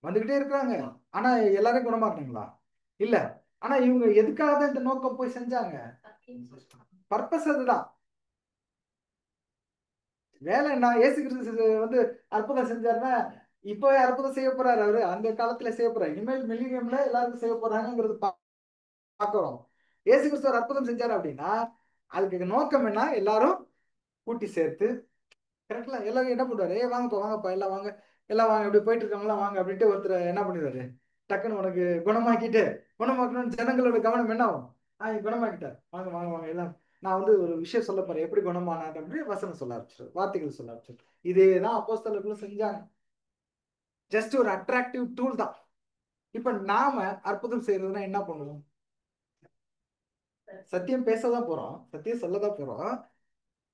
வந்துகிட்டே இருக்கிறாங்க. ஆனா எல்லாரையும் குணமாக்குனாங்களா? இல்ல. ஆனா இவங்க எதுக்காக இந்த நோக்கம் போய் செஞ்சாங்க? பர்பஸ் அதுதான். வேலை என்ன? இயேசு கிறிஸ்து வந்து அற்புதம் செஞ்சாருன்னா இப்பவே அற்புதம் செய்ய போறாரு, அவரு அந்த காலத்துல செய்ய போறாரு, இனிமேல் மில்லினியம்ல எல்லாருக்கும் செய்ய போறாங்கிறது பாக்குறோம். இயேசு கிறிஸ்து ஒரு அற்புதம் செஞ்சாரு அப்படின்னா அதுக்கு நோக்கம் என்ன? எல்லாரும் கூட்டி சேர்த்து, கரெக்ட்ல எல்லாரும் என்ன பண்ணுவாரு, வாங்கப்பா வாங்கப்பா எல்லாம் வாங்க, எல்லாம் வாங்க, அப்படி போயிட்டு இருக்காங்களா வாங்க அப்படின்ட்டு ஒருத்தர் என்ன பண்ணிடுவாரு, டக்குன்னு உனக்கு குணமாக்கிட்டு, குணமாக்கணும்னு ஜனங்களோட கவனம் என்ன ஆகும், குணமாக்கிட்டார், வாங்க வாங்க வாங்க எல்லாம், நான் வந்து ஒரு விஷயம் சொல்ல போறேன், எப்படி குணமானார் அப்படின்னு வசனம் சொல்ல ஆரம்பிச்சிரு, வார்த்தைகள் சொல்ல ஆரம்பிச்சிரு. இதேதான் அப்போஸ்தலர்களும் செஞ்சாங்க. ஜஸ்ட் ஒரு அட்ராக்டிவ் டூல் தான். இப்ப நாம அற்புதம் செய்யறதுன்னா என்ன பண்ணுவோம்? சத்தியம் பேசதான் போறோம், சத்தியம் சொல்லதான் போறோம்.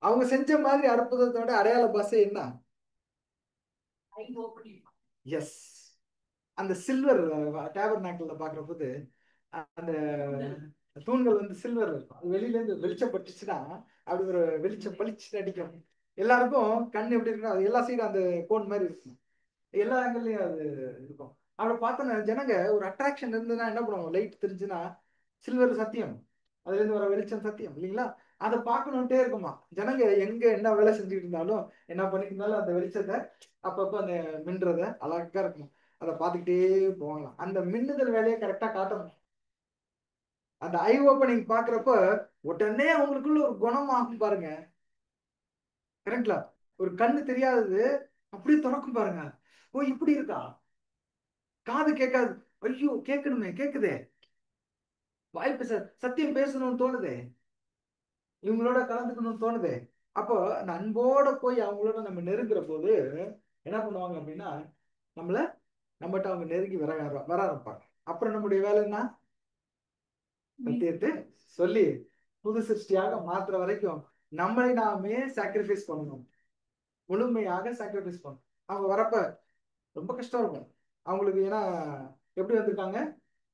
அவங்க செஞ்ச மாதிரி அற்புதத்தோட அடையாள பாஷை என்ன? எஸ். அந்த சில்வர் டேபர்நாக்கிள்ல பாக்குற போது அந்த தூண்கள் வந்து சில்வர் இருக்கும், அது வெளியில இருந்து வெளிச்சம் பட்டுச்சுன்னா அப்படி ஒரு வெளிச்சம் பளிச்சு அடிக்கும், எல்லாருக்கும் கண் எப்படி இருக்குன்னா அது எல்லா சைடும் அந்த கோன் மாதிரி இருக்கும், எல்லா ஆங்கிள்லயும் அது இருக்கும். அப்படி பார்த்தோன்னா ஜனங்க ஒரு அட்ராக்ஷன் இருந்ததுன்னா என்ன பண்ணுவாங்க, லைட் தெரிஞ்சுன்னா சில்வர் சத்தியம், அதுல இருந்து வர வெளிச்சம் சத்தியம் இல்லைங்களா, அதை பார்க்கணுன்ட்டே இருக்குமா ஜனங்க, எங்க என்ன வேலை செஞ்சுட்டு இருந்தாலும் என்ன பண்ணிட்டு இருந்தாலும் அந்த வெளிச்சத்தை அப்பப்ப அந்த மின்றத அழகா இருக்கும், அதை பார்த்துக்கிட்டே போகலாம். அந்த மின்னுதல் வேலையை கரெக்டா காட்டணும். அந்த ஐ ஓப்பனிங் பாக்குறப்ப உடனே அவங்களுக்குள்ள ஒரு குணமாகும் பாருங்க, கரெக்ட்ல? ஒரு கண்ணு தெரியாதது அப்படியே திறக்கும் பாருங்க, ஓ இப்படி இருக்கா, காது கேட்காது, ஐயோ கேட்கணுமே, கேக்குதே, வாய் பேச, சத்தியம் பேசணும்னு தோணுதே, இவங்களோட கலந்துக்கணும்னு தோணுதே. அப்போ அந்த அன்போட போய் அவங்களோட நம்ம நெருங்குற போது என்ன பண்ணுவாங்க அப்படின்னா நம்மகிட்ட அவங்க நெருங்கி வர ஆரம்பிப்பாங்க. அப்புறம் நம்முடைய வேலை என்ன? சத்தியத்தை சொல்லி புது சிருஷ்டியாக மாத்துற வரைக்கும் நம்மளை நாமே சாக்ரிஃபைஸ் பண்ணணும், முழுமையாக சாக்ரிஃபைஸ் பண்ணணும். அவங்க வரப்ப ரொம்ப கஷ்டம் இருக்கும் அவங்களுக்கு. ஏன்னா எப்படி வந்திருக்காங்க,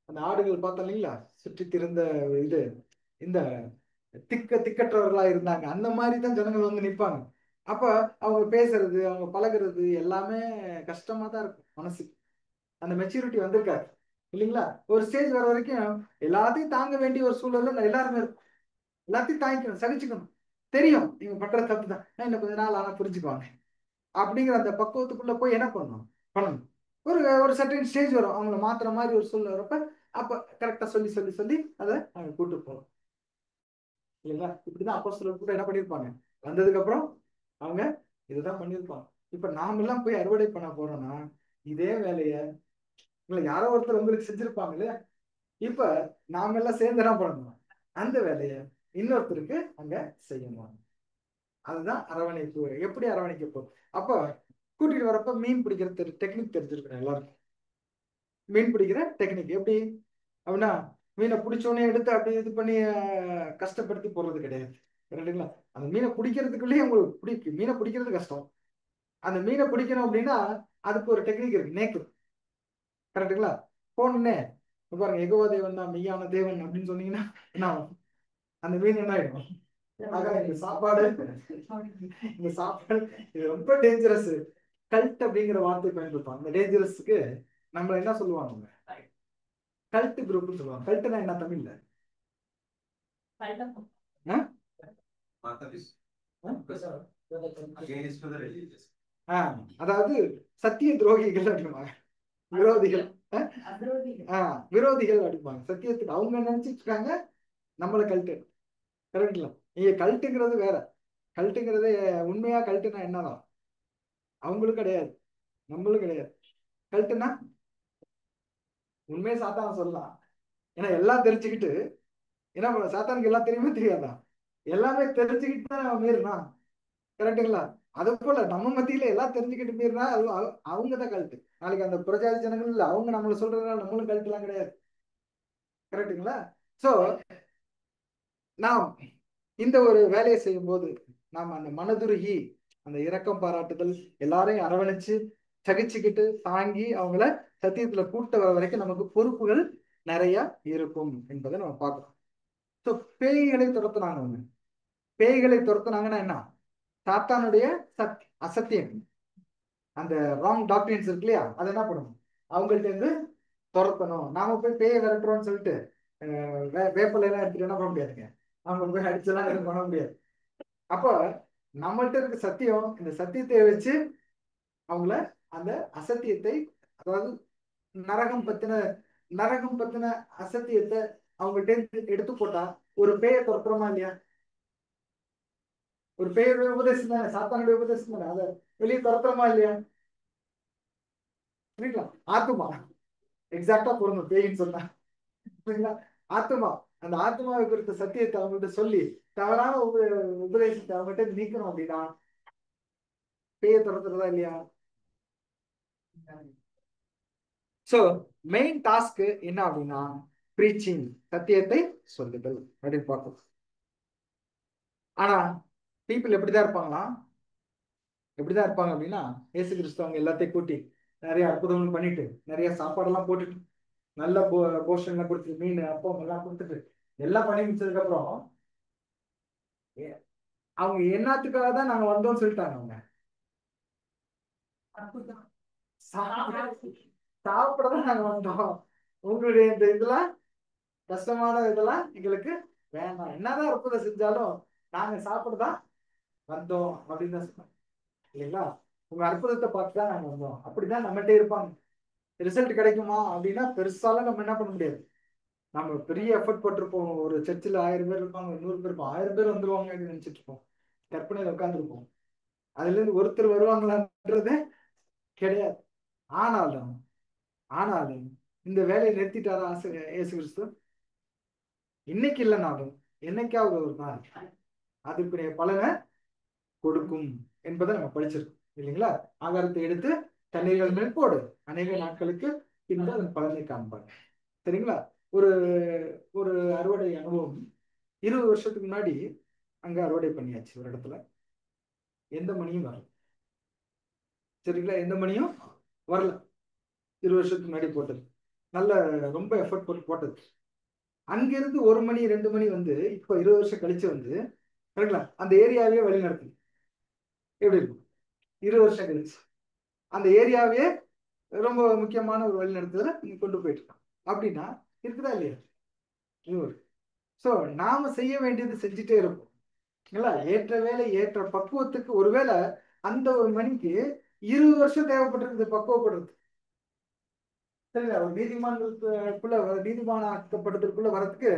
அந்த ஆடுகள் பார்த்தோம் இல்லைங்களா, சுற்றி திரிந்த இது இந்த திக்கற்றவர்களா இருந்தாங்க. அந்த மாதிரி தான் ஜனங்கள் வந்து நிற்பாங்க. அப்ப அவங்க பேசுறது, அவங்க பழகுறது எல்லாமே கஷ்டமா தான் இருக்கும் மனசுக்கு. அந்த மெச்சூரிட்டி வந்திருக்காரு இல்லைங்களா. ஒரு ஸ்டேஜ் வர வரைக்கும் எல்லாத்தையும் தாங்க வேண்டிய ஒரு சூழல்ல எல்லாருமே இருக்கும். எல்லாத்தையும் தாங்கிக்கணும், சகிச்சுக்கணும். தெரியும் இவங்க பண்ற தப்பு தான், இன்னும் கொஞ்ச நாள் ஆனா புரிஞ்சுக்குவாங்க அப்படிங்கிற அந்த பக்குவத்துக்குள்ள போய் என்ன பண்ணணும். ஒரு ஒரு சர்டன் ஸ்டேஜ் வரும், அவங்கள மாத்துற மாதிரி ஒரு சூழ்நிலை வரப்ப அப்ப கரெக்டா சொல்லி சொல்லி சொல்லி அதை அவங்க கூட்டு போகணும் இல்லைங்களா. இப்படிதான் அப்போஸ்தலர் கூட என்ன பண்ணியிருப்பாங்க, வந்ததுக்கு அப்புறம் அவங்க இதுதான் பண்ணியிருப்பாங்க. இப்ப நாம எல்லாம் போய் அறுவடை பண்ண போறோம்னா இதே வேலைய உங்களை யாரோ ஒருத்தர் உங்களுக்கு செஞ்சிருப்பாங்க இல்லையா. இப்ப நாம எல்லாம் சேர்ந்து என்ன பண்ணணும், அந்த வேலையை இன்னொருத்தருக்கு அங்க செய்யணும். அதுதான் அரவணைப்பு. எப்படி அரவணைக்க போகுது. அப்ப கூட்டிட்டு வரப்ப மீன் பிடிக்கிற டெக்னிக் தெரிஞ்சிருக்கணும் எல்லாருக்கும். மீன் பிடிக்கிற டெக்னிக் எப்படி அப்படின்னா, மீனை பிடிச்சோடனே எடுத்து அப்படியே இது பண்ணி கஷ்டப்படுத்தி போடுறது கிடையாது. கரெக்டுங்களா. அந்த மீனை பிடிக்கிறதுக்குள்ளேயே உங்களுக்கு மீனை பிடிக்கிறது கஷ்டம். அந்த மீனை பிடிக்கணும் அப்படின்னா அதுக்கு ஒரு டெக்னிக் இருக்கு, நேக்கு. கரெக்டுங்களா. போனே பாருங்க, எகோவா தேவன் தான் மெய்யான தேவன் அப்படின்னு சொன்னீங்கன்னா என்ன ஆகும்? அந்த மீன் என்ன ஆயிடும், இந்த சாப்பாடு இந்த சாப்பாடு இது ரொம்ப டேஞ்சரஸ். கல்ட் அப்படிங்கிற வார்த்தை பயன்படுத்துவாங்க. இந்த டேஞ்சரஸ்க்கு நம்ம என்ன சொல்லுவாங்க, கல்ட் குரூப்னு சொல்லுவாங்க. கல்ட்னா என்ன தமிழ்ல? அதாவது சத்திய துரோகிகள் அப்படிம்பாங்க, விரோதிகள். விரோதிகள் அப்படிம்பாங்க சத்தியத்துக்கு. அவங்க நினைச்சிட்டு இருக்காங்க நம்மள கல்ட்டு. கரெக்ட்ல. நீங்க கல்ட்டுங்கிறது வேற. கல்ட்டுங்கிறது உண்மையா கல்ட்டுனா என்னதான் அவங்களும் கிடையாது, நம்மளும் கிடையாது. கல்ட்டுனா உண்மையை சாத்தான சொல்லலாம். ஏன்னா எல்லாம் தெரிஞ்சுக்கிட்டு என்ன பண்ண, சாத்தானுக்கு எல்லாம் தெரியுமே தெரியாதா, எல்லாமே தெரிஞ்சுக்கிட்டு தான் நம்ம மீறினா. கரெக்டுங்களா. அது போல நம்ம மத்தியில எல்லாம் தெரிஞ்சுக்கிட்டு மீறினா அவங்க தான் கல்ட்டு. நாளைக்கு அந்த புறஜாதி ஜனங்கள் இல்ல, அவங்க நம்மள சொல்றதுனால நம்மளும் கல்ட்டு எல்லாம் கிடையாது. கரெக்டுங்களா. சோ நாம் இந்த ஒரு வேலையை செய்யும் போது நாம் அந்த மனதுருகி அந்த இரக்கம் பாராட்டுதல், எல்லாரையும் அரவணைச்சு சகிச்சுக்கிட்டு தாங்கி அவங்கள சத்தியத்துல கூட்ட வர வரைக்கும் நமக்கு பொறுப்புகள் நிறைய இருக்கும் என்பதை நம்ம பார்க்கணும். ஸோ பேய்களை துரத்துனாங்க அவங்க. பேய்களை துரத்துனாங்கன்னா என்ன, சாத்தானுடைய அசத்தியம், அந்த ராங் டாக்டரின்ஸ் இருக்கு இல்லையா, அதை என்ன பண்ணணும், அவங்கள்ட்ட இருந்து துரத்தணும். நாம போய் பேயை விரட்டுறோம்னு சொல்லிட்டு வேப்பலை எல்லாம் எடுத்துட்டு என்ன பண்ண முடியாதுங்க, அவங்க போய் அடிச்செல்லாம் எதுவும் பண்ண முடியாது. அப்போ நம்மள்ட்ட இருக்க சத்தியம், இந்த சத்தியத்தை வச்சு அவங்கள அந்த அசத்தியத்தை, அதாவது நரகம் பத்தின அசத்தியத்தை அவங்கள்ட்ட எடுத்து போட்டா ஒரு பேயை துரத்துறோமா இல்லையா. ஒரு பேயுடைய உபதேசம் தானே, சாத்தானுடைய உபதேசம் தானே, அதை வெளியே துரத்துறோமா இல்லையா. புரியுங்களா. ஆத்துமா எக்ஸாக்டா பொருந்தும் பேயின்னு சொன்னா. புரியுங்களா. ஆத்துமா, அந்த ஆத்மாவை குறித்த சத்தியத்தை அவங்கள்ட்ட சொல்லி தவறான உபதேசத்தை அவங்ககிட்ட நீக்கணும் அப்படின்னா பேயை துரத்துறதா இல்லையா. சோ மெயின் டாஸ்க் என்ன அப்படின்னா பிரீச்சிங், சத்தியத்தை சொல்லுதல் அப்படின்னு பார்க்கணும். ஆனா பீப்புள் எப்படிதான் இருப்பாங்களா, எப்படிதான் இருப்பாங்க அப்படின்னா, இயேசு கிறிஸ்து அவங்க எல்லாத்தையும் கூட்டி நிறைய அற்புதங்கள் பண்ணிட்டு நிறைய சாப்பாடெல்லாம் போட்டுட்டு நல்ல போஷன்லாம் கொடுத்துட்டு மீன் அப்பம் எல்லாம் கொடுத்துட்டு எல்லாம் பண்ணி முடிச்சதுக்கு அப்புறம் அவங்க என்னத்துக்காக தான் நாங்க வந்தோம்னு சொல்லிட்டாங்க. அவங்க சாப்பிடதான் நாங்க வந்தோம், உங்களுடைய இந்த இதெல்லாம் கஷ்டமான இதெல்லாம் எங்களுக்கு வேண்டாம், என்னதான் அற்புதம் செஞ்சாலும் நாங்க சாப்பிடதான் வந்தோம் அப்படின்னு தான் சொன்னோம் இல்லைங்களா. உங்க அற்புதத்தை பார்த்து தான் நாங்க வந்தோம், அப்படிதான் நம்மகிட்ட இருப்பாங்க. ரிசல்ட் கிடைக்குமா அப்படின்னா பெருசாலாம் நம்ம என்ன பண்ண முடியாது. நம்ம பெரிய எஃபர்ட் போட்டிருப்போம், ஒரு சர்ச்சில் 1000 பேர் இருப்பாங்க, 100 பேர் இருப்போம், 1000 பேர் வந்துருவாங்க அப்படின்னு நினைச்சிட்டு இருப்போம், கற்பனையில உட்காந்துருப்போம். அதுல இருந்து ஒருத்தர் வருவாங்களான்றது கிடையாது. ஆனாலும் ஆனாலும் இந்த வேலையை நிறுத்திட்டாரா ஆசிரியர் இயேசு கிறிஸ்து. இன்னைக்கு இல்லைனாலும் என்னைக்காவது ஒரு நாள் அதுக்குரிய பலனை கொடுக்கும் என்பதை நம்ம படிச்சிருக்கோம் இல்லைங்களா. ஆகாரத்தை எடுத்து தண்ணீர்கள் மேல் போடு, அநேக நாட்களுக்கு பின்பு அதன் பலனை காண்பாங்க. சரிங்களா. ஒரு ஒரு அறுவடை அனுபவம் 20 வருஷத்துக்கு முன்னாடி அங்க அறுவடை பண்ணியாச்சு ஒரு இடத்துல, எந்த மணியும் வரல. சரிங்களா? எந்த மணியும் வரல. 20 வருஷத்துக்கு முன்னாடி போட்டது. நல்ல ரொம்ப எஃபர்ட் போட்டு போட்டது. அங்கிருந்து 1 மணி 2 மணி வந்து இப்போ 20 வருஷம் கழிச்சு வந்து கரெக்டுங்களா? அந்த ஏரியாவே வழி நடத்துது. எப்படி இருக்கும்? 20 வருஷம் கழிச்சு அந்த ஏரியாவே ரொம்ப முக்கியமான ஒரு வழி நடத்துதல நீங்க கொண்டு போயிட்டு இருக்கோம். அப்படின்னா இருக்குதா இல்லையா? ஸோ நாம செய்ய வேண்டியது செஞ்சுட்டே இருப்போம். ஏற்ற வேலை ஏற்ற பக்குவத்துக்கு ஒருவேளை அந்த ஒரு மணிக்கு 20 வருஷம் தேவைப்பட்டிருக்குது பக்குவப்படுறது. சரிங்களா? ஒரு நீதிமான்களுக்குள்ள நீதிமானாக்கப்படுறதுக்குள்ள வரதுக்கு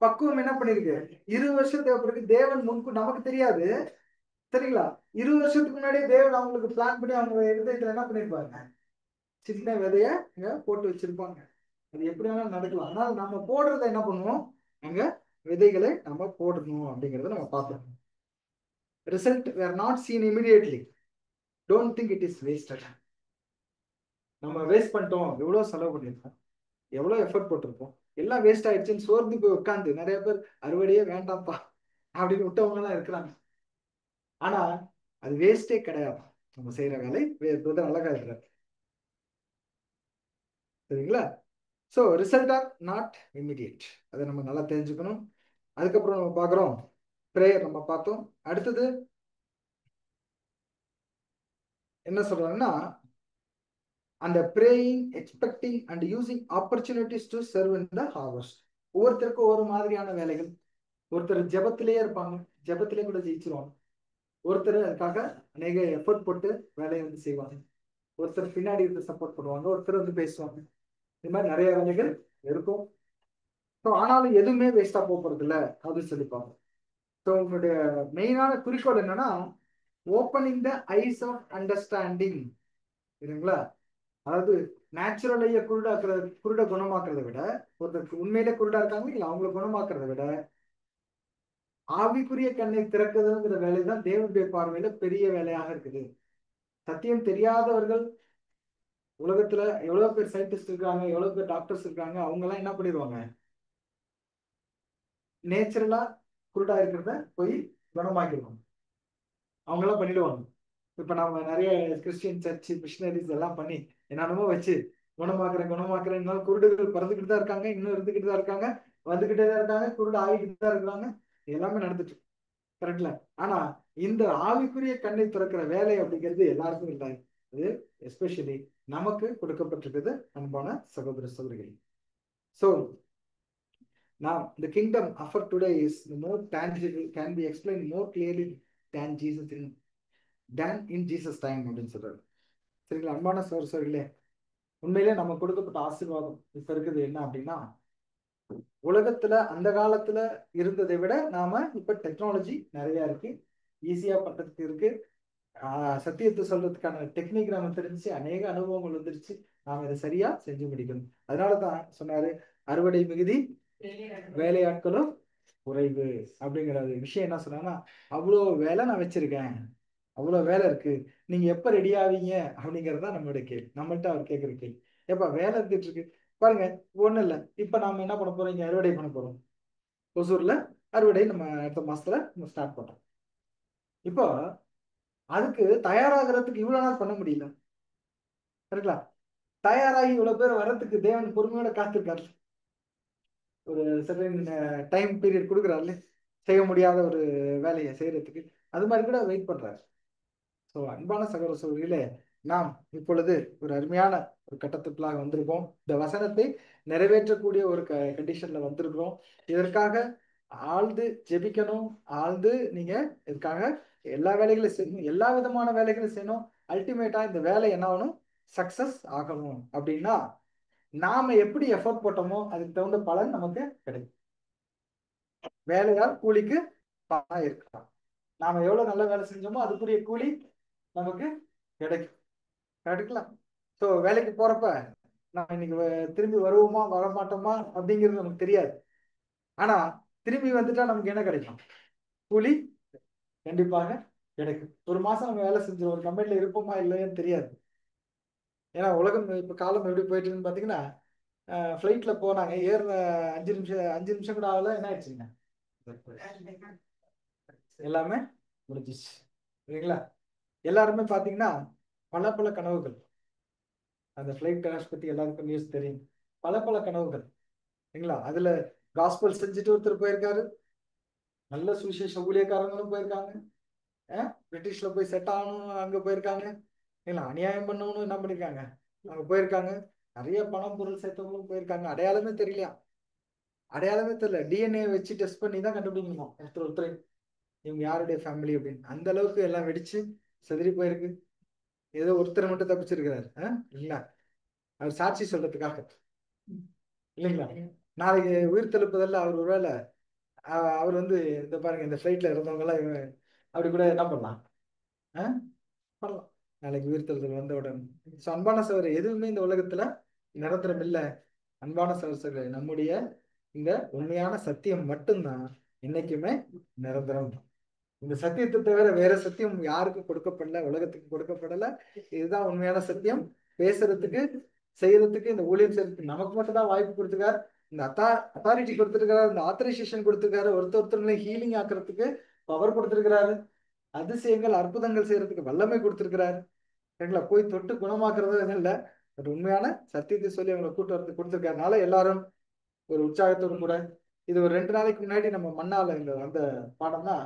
பக்குவம் என்ன பண்ணிருக்கு? 20 வருஷம் தேவைப்பட்டிருக்கு. தேவன் முன்கூ நமக்கு தெரியாது. சரிங்களா? 20 வருஷத்துக்கு முன்னாடியே தேவன் அவங்களுக்கு பிளான் பண்ணி அவங்க இருதயத்துல என்ன பண்ணிருப்பாங்க? சின்ன விதைய இங்க போட்டு வச்சிருப்பாங்க. அது எப்படி வேணாலும் நடக்கலாம். ஆனால் நம்ம போடுறத என்ன பண்ணுவோம்? அங்க விதைகளை நம்ம போடணும் அப்படிங்கறத நம்ம பார்த்தோம். Result where not seen immediately. Don't think it is wasted. நம்ம வேஸ்ட் பண்ணிட்டோம், எவ்வளவு செலவு பண்ணிருக்கோம், எவ்வளவு எஃபர்ட் போட்டிருப்போம், எல்லாம் வேஸ்ட் ஆயிடுச்சுன்னு சோர்ந்து போய் உட்காந்து நிறைய பேர் அறுவடையே வேண்டாம்ப்பா அப்படின்னு விட்டவங்க எல்லாம் இருக்கிறாங்க. ஆனா அது வேஸ்டே கிடையாது. நம்ம செய்யற வேலை அழகா இருக்கிறார். சரிங்களா? So result R not immediate. அதை நம்ம நல்லா தெரிஞ்சுக்கணும். அதுக்கப்புறம் நம்ம பார்க்குறோம் ப்ரேயர் நம்ம பார்த்தோம். அடுத்தது என்ன சொல்றாங்கன்னா, அந்த praying, expecting and using opportunities to serve in the harvest. ஒவ்வொருத்தருக்கும் ஒவ்வொரு மாதிரியான வேலைகள். ஒருத்தர் ஜெபத்திலேயே இருப்பாங்க, ஜெபத்திலே கூட ஜெயிச்சிருவாங்க. ஒருத்தர் அதுக்காக அநேக எஃபர்ட் போட்டு வேலையை வந்து செய்வாங்க. ஒருத்தர் பின்னாடி இருந்து சப்போர்ட் பண்ணுவாங்க, ஒருத்தர் வந்து பேசுவாங்க. இது மாதிரி நிறைய வேலைகள் இருக்கும். ஸோ ஆனாலும் எதுவுமே வேஸ்டா போறது இல்லை அப்படின்னு சொல்லிப்பாங்க. ஸோ உங்களுடைய மெயினான குறிக்கோள் என்னன்னா, opening the eyes of understanding. சரிங்களா? அதாவது நேச்சுரலைய குருட குணமாக்குறதை விட, ஒருத்தருக்கு உண்மையிலே குருடா இருக்காங்க இல்ல அவங்களை குணமாக்குறதை விட ஆவிக்குரிய கண்ணை திறக்குதுங்கிற வேலை தான் தேவனுடைய பார்வையில பெரிய வேலையாக இருக்குது. சத்தியம் தெரியாதவர்கள் உலகத்துல எவ்வளவு பேர் சயின்டிஸ்ட் இருக்காங்க, எவ்வளவு பேர் டாக்டர்ஸ் இருக்காங்க, அவங்க எல்லாம் என்ன பண்ணிடுவாங்க? நேச்சுரலா குருடா இருக்கிறத போய் குணமாக்கிடுவாங்க. அவங்க எல்லாம் பண்ணிடுவாங்க. இப்ப நம்ம நிறைய கிறிஸ்டியன் சர்ச் மிஷினரிஸ் எல்லாம் பண்ணி என்னென்னமோ வச்சு குணமாக்குறேன் குருடுகள் பறந்துகிட்டு தான் இருக்காங்க, இன்னும் இருந்துகிட்டு தான் இருக்காங்க, வந்துகிட்டே தான் இருக்காங்க, குருடு ஆகிட்டு தான் இருக்கிறாங்க. எல்லாமே நடந்துட்டு கரெக்ட்ல. ஆனா இந்த ஆவிக்குரிய கண்ணை திறக்கிற வேலை அப்படிங்கிறது எல்லாருக்கும் இல்லை. அது எஸ்பெஷலி நமக்கு கொடுக்கப்பட்டிருக்கிறது அன்பான சகோதர சகோதரிகள். So now the kingdom offered today is more tangible, can be explained more clearly than in Jesus time அப்படின்னு சொல்றாரு. சரிங்களா? அன்பான சகோதர சகோதரிகளே, உண்மையிலே நம்ம கொடுக்கப்பட்ட ஆசீர்வாதம் இப்ப இருக்குது என்ன அப்படின்னா, உலகத்துல அந்த காலத்துல இருந்ததை விட நாம இப்ப டெக்னாலஜி நிறைய இருக்கு, ஈஸியா பண்றதுக்கு இருக்கு. சத்தியத்தை சொல்றதுக்கான டெக்னிக் நம்ம தெரிஞ்சு அநேக அனுபவங்கள் வந்துருச்சு. நாம இதை சரியா செஞ்சு முடிக்கணும். அதனாலதான் சொன்னாரு, அறுவடை மிகுதி வேலையாட்களும் குறைவு அப்படிங்கிற விஷயம். என்ன சொன்னாங்கன்னா, அவ்வளோ வேலை நான் வச்சிருக்கேன், அவ்வளோ வேலை இருக்கு, நீங்க எப்ப ரெடி ஆவீங்க அப்படிங்கறதுதான் நம்மளுடைய கேள்வி. நம்மள்ட்ட அவர் கேட்கிற கேள்வி. எப்ப வேலை இருந்துட்டு இருக்கு பாருங்க. ஒண்ணும் இல்லை, இப்ப நாம என்ன பண்ண போறோம்? இங்க அறுவடை பண்ண போறோம். ஒசூர்ல அறுவடை நம்ம அடுத்த மாசத்துல நம்ம ஸ்டார்ட் பண்றோம். இப்போ அதுக்கு தயாராகிறதுக்கு இவ்வளவு நாள் பண்ண முடியல. கரெக்டா? தயாராகி இவ்வளவு பேர் வர்றதுக்கு தேவன் பொறுமையோட காத்திருக்காரு. ஒரு சர்டன் டைம் பீரியட் கொடுக்குறாருல, செய்ய முடியாத ஒரு வேலையை செய்யறதுக்கு. அது மாதிரி கூட வெயிட் பண்றாரு. ஸோ அன்பான சகோதர சகோதரிகளே, நாம் இப்பொழுது ஒரு அருமையான ஒரு கட்டத்துக்குள்ளாக வந்திருக்கோம். இந்த வசனத்தை நிறைவேற்றக்கூடிய ஒரு கண்டிஷன்ல வந்திருக்கிறோம். இதற்காக ஆழ்ந்து ஜெபிக்கணும். ஆழ்ந்து நீங்க இதுக்காக எல்லா வேலைகளையும் செய்யணும், எல்லா விதமான வேலைகளையும் செய்யணும். அல்டிமேட்டா இந்த வேலை என்ன ஆகணும்? சக்சஸ் ஆகணும். அப்படின்னா நாம எப்படி எஃபோர்ட் போட்டோமோ அதுக்கு தகுந்த பலன் நமக்கு கிடைக்கும். வேலையால் கூலிக்கு பணம் இருக்கலாம். நாம எவ்வளவு நல்ல வேலை செஞ்சோமோ அதுக்குரிய கூலி நமக்கு கிடைக்கும். கிடைக்கலாம். ஸோ வேலைக்கு போறப்ப நம்ம இன்னைக்கு திரும்பி வருவோமா வரமாட்டோமா அப்படிங்கிறது நமக்கு தெரியாது. ஆனா திரும்பி வந்துட்டா நமக்கு என்ன கிடைக்கும்? கூலி கண்டிப்பாக கிடைக்கும். ஒரு மாசம் நம்ம வேலை செஞ்சோம், ஒரு கம்பெனில இருப்போமா இல்லைன்னு தெரியாது. ஏன்னா உலகம் இப்ப காலம் எப்படி போயிட்டு இருக்குன்னு பாத்தீங்கன்னா, ஃபிளைட்ல போனாங்க, ஏறின 5 நிமிஷம் கூட ஆகல, என்ன ஆயிடுச்சுங்க? எல்லாமே முடிஞ்சிச்சு. சரிங்களா? எல்லாருமே பாத்தீங்கன்னா பல பல கனவுகள். அந்த ஃபிளைட் கிராஷ் பத்தி எல்லாருக்கும் நியூஸ் தெரியும். பல பல கனவுகள் சரிங்களா. அதுல காஸ்பல் செஞ்சுட்டு ஒருத்தர் போயிருக்காரு. நல்ல சுவிசேஷ ஊழியக்காரங்களும் போயிருக்காங்க. பிரிட்டிஷ்ல போய் செட் ஆகணும் அங்க போயிருக்காங்க. இல்ல அநியாயம் பண்ணவனும் என்ன பண்ணிருக்காங்க, அங்க போயிருக்காங்க. நிறைய பணம் பொருள் சேர்த்தவங்களும் போயிருக்காங்க. அடையாளமே தெரியலையா, அடையாளமே தெரியல. டிஎன்ஏ வச்சு டெஸ்ட் பண்ணி தான் கண்டுபிடிக்கணுமா ஒருத்தர் இவங்க யாருடைய ஃபேமிலி அப்படின்னு. அந்த அளவுக்கு எல்லாம் வெடிச்சு செதறி போயிருக்கு. ஏதோ ஒருத்தர் மட்டும் தப்பிச்சிருக்கிறாரு. இல்ல அவர் சாட்சி சொல்றதுக்காக இல்லைங்களா. நாளைக்கு உயிர் தெழுப்பதில் அவர் ஒருவேளை அவர் வந்து இந்த பாருங்க இந்த ஃபிளைட்ல இருந்தவங்க எல்லாம் அப்படி கூட என்ன பண்ணலாம் பண்ணலாம் நாளைக்கு உயிர் தெழுதல் வந்தவுடன். ஸோ அன்பான சகோதரர், எதுவுமே இந்த உலகத்துல நிரந்தரம் இல்லை. அன்பான சகோதரர்களே, நம்முடைய இந்த உண்மையான சத்தியம் மட்டும்தான் என்னைக்குமே நிரந்தரம். இந்த சத்தியத்தை தவிர வேற சத்தியம் யாருக்கும் கொடுக்கப்படல, உலகத்துக்கு கொடுக்கப்படல. இதுதான் உண்மையான சத்தியம். பேசுறதுக்கு செய்யறதுக்கு இந்த ஊழியம் செய்யறதுக்கு நமக்கு மட்டும் தான் வாய்ப்பு கொடுத்துருக்காரு. இந்த அத்தாரிட்டி கொடுத்துருக்காரு, இந்த ஆத்தரைசேஷன் கொடுத்துருக்காரு. ஒருத்தருங்களை ஹீலிங் ஆக்குறதுக்கு பவர் கொடுத்துருக்கிறாரு. அதிசயங்கள் அற்புதங்கள் செய்யறதுக்கு வல்லமை கொடுத்துருக்கிறாரு சரிங்களா. போய் தொட்டு குணமாக்குறது இல்லை, ஒரு உண்மையான சத்தியத்தை சொல்லி அவங்களை கூட்டு வரது கொடுத்துருக்காருனால எல்லாரும் ஒரு உற்சாகத்தோடு கூட. இது ஒரு 2 நாளைக்கு முன்னாடி நம்ம மண்ணால இந்த வந்த பாடம் தான்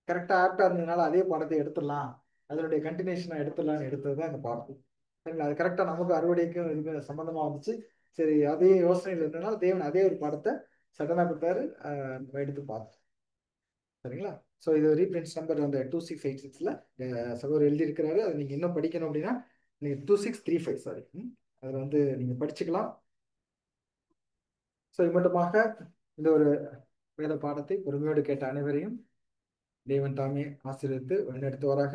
கரெக்டா ஆப்டா இருந்ததுனால அதே பாடத்தை எடுத்துடலாம், அதனுடைய கண்டினியூஷனா எடுத்துடலாம்னு எடுத்ததுதான் இந்த பாடம் சரிங்களா. அது கரெக்டா நமக்கு அறுவடைக்கும் இதுக்கு சம்பந்தமா வந்துச்சு. சரி, அதே யோசனையில் இருந்ததுனால தேவன் அதே ஒரு பாடத்தை சடனா கொடுத்தாரு. எடுத்து பார்த்தோம் சரிங்களா. ஸோ இது ரீஃபரன்ஸ் நம்பர் அந்த 2686ல சகோதரர் எழுதியிருக்கிறாரு. அதை நீங்க இன்னும் படிக்கணும் அப்படின்னா நீங்க 2635 சாரி அதில் வந்து நீங்க படிச்சுக்கலாம். ஸோ இது மட்டுமாக இந்த ஒரு வேத பாடத்தை பொறுமையோடு கேட்ட அனைவரையும் தேவன் தாமே ஆசீர்வதித்து வழிநடத்துவாராக.